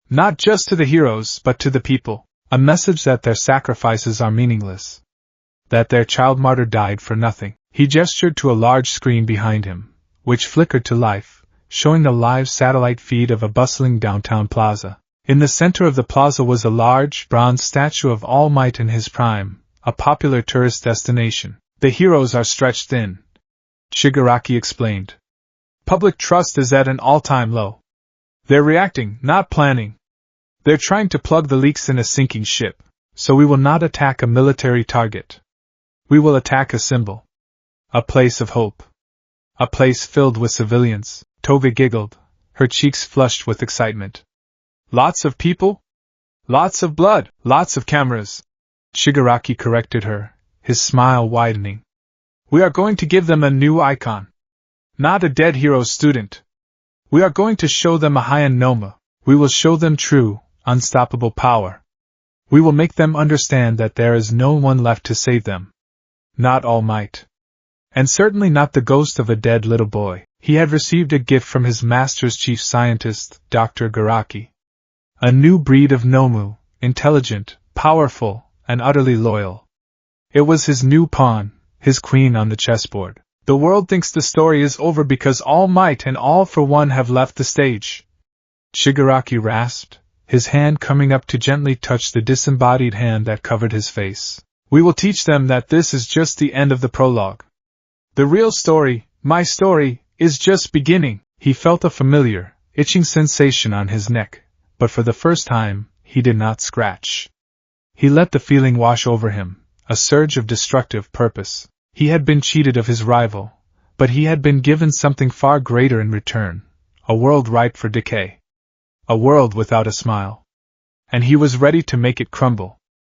Not just to the heroes, but to the people. A message that their sacrifices are meaningless. That their child martyr died for nothing. He gestured to a large screen behind him, which flickered to life, showing the live satellite feed of a bustling downtown plaza. In the center of the plaza was a large, bronze statue of All Might in his prime, a popular tourist destination. The heroes are stretched thin, Shigaraki explained. Public trust is at an all-time low. They're reacting, not planning. They're trying to plug the leaks in a sinking ship, so we will not attack a military target. We will attack a symbol. A place of hope. A place filled with civilians. Tove giggled, her cheeks flushed with excitement. Lots of people? Lots of blood, lots of cameras. Shigaraki corrected her, his smile widening. We are going to give them a new icon. Not a dead hero student. We are going to show them a Heian Noma. We will show them true, unstoppable power. We will make them understand that there is no one left to save them. Not All Might. And certainly not the ghost of a dead little boy. He had received a gift from his master's chief scientist, Dr. Garaki. A new breed of Nomu, intelligent, powerful, and utterly loyal. It was his new pawn, his queen on the chessboard. The world thinks the story is over because All Might and All for One have left the stage. Shigaraki rasped, his hand coming up to gently touch the disembodied hand that covered his face. We will teach them that this is just the end of the prologue. The real story, my story, is just beginning. He felt a familiar, itching sensation on his neck, but for the first time, he did not scratch. He let the feeling wash over him, a surge of destructive purpose. He had been cheated of his rival, but he had been given something far greater in return, a world ripe for decay. A world without a smile. And he was ready to make it crumble.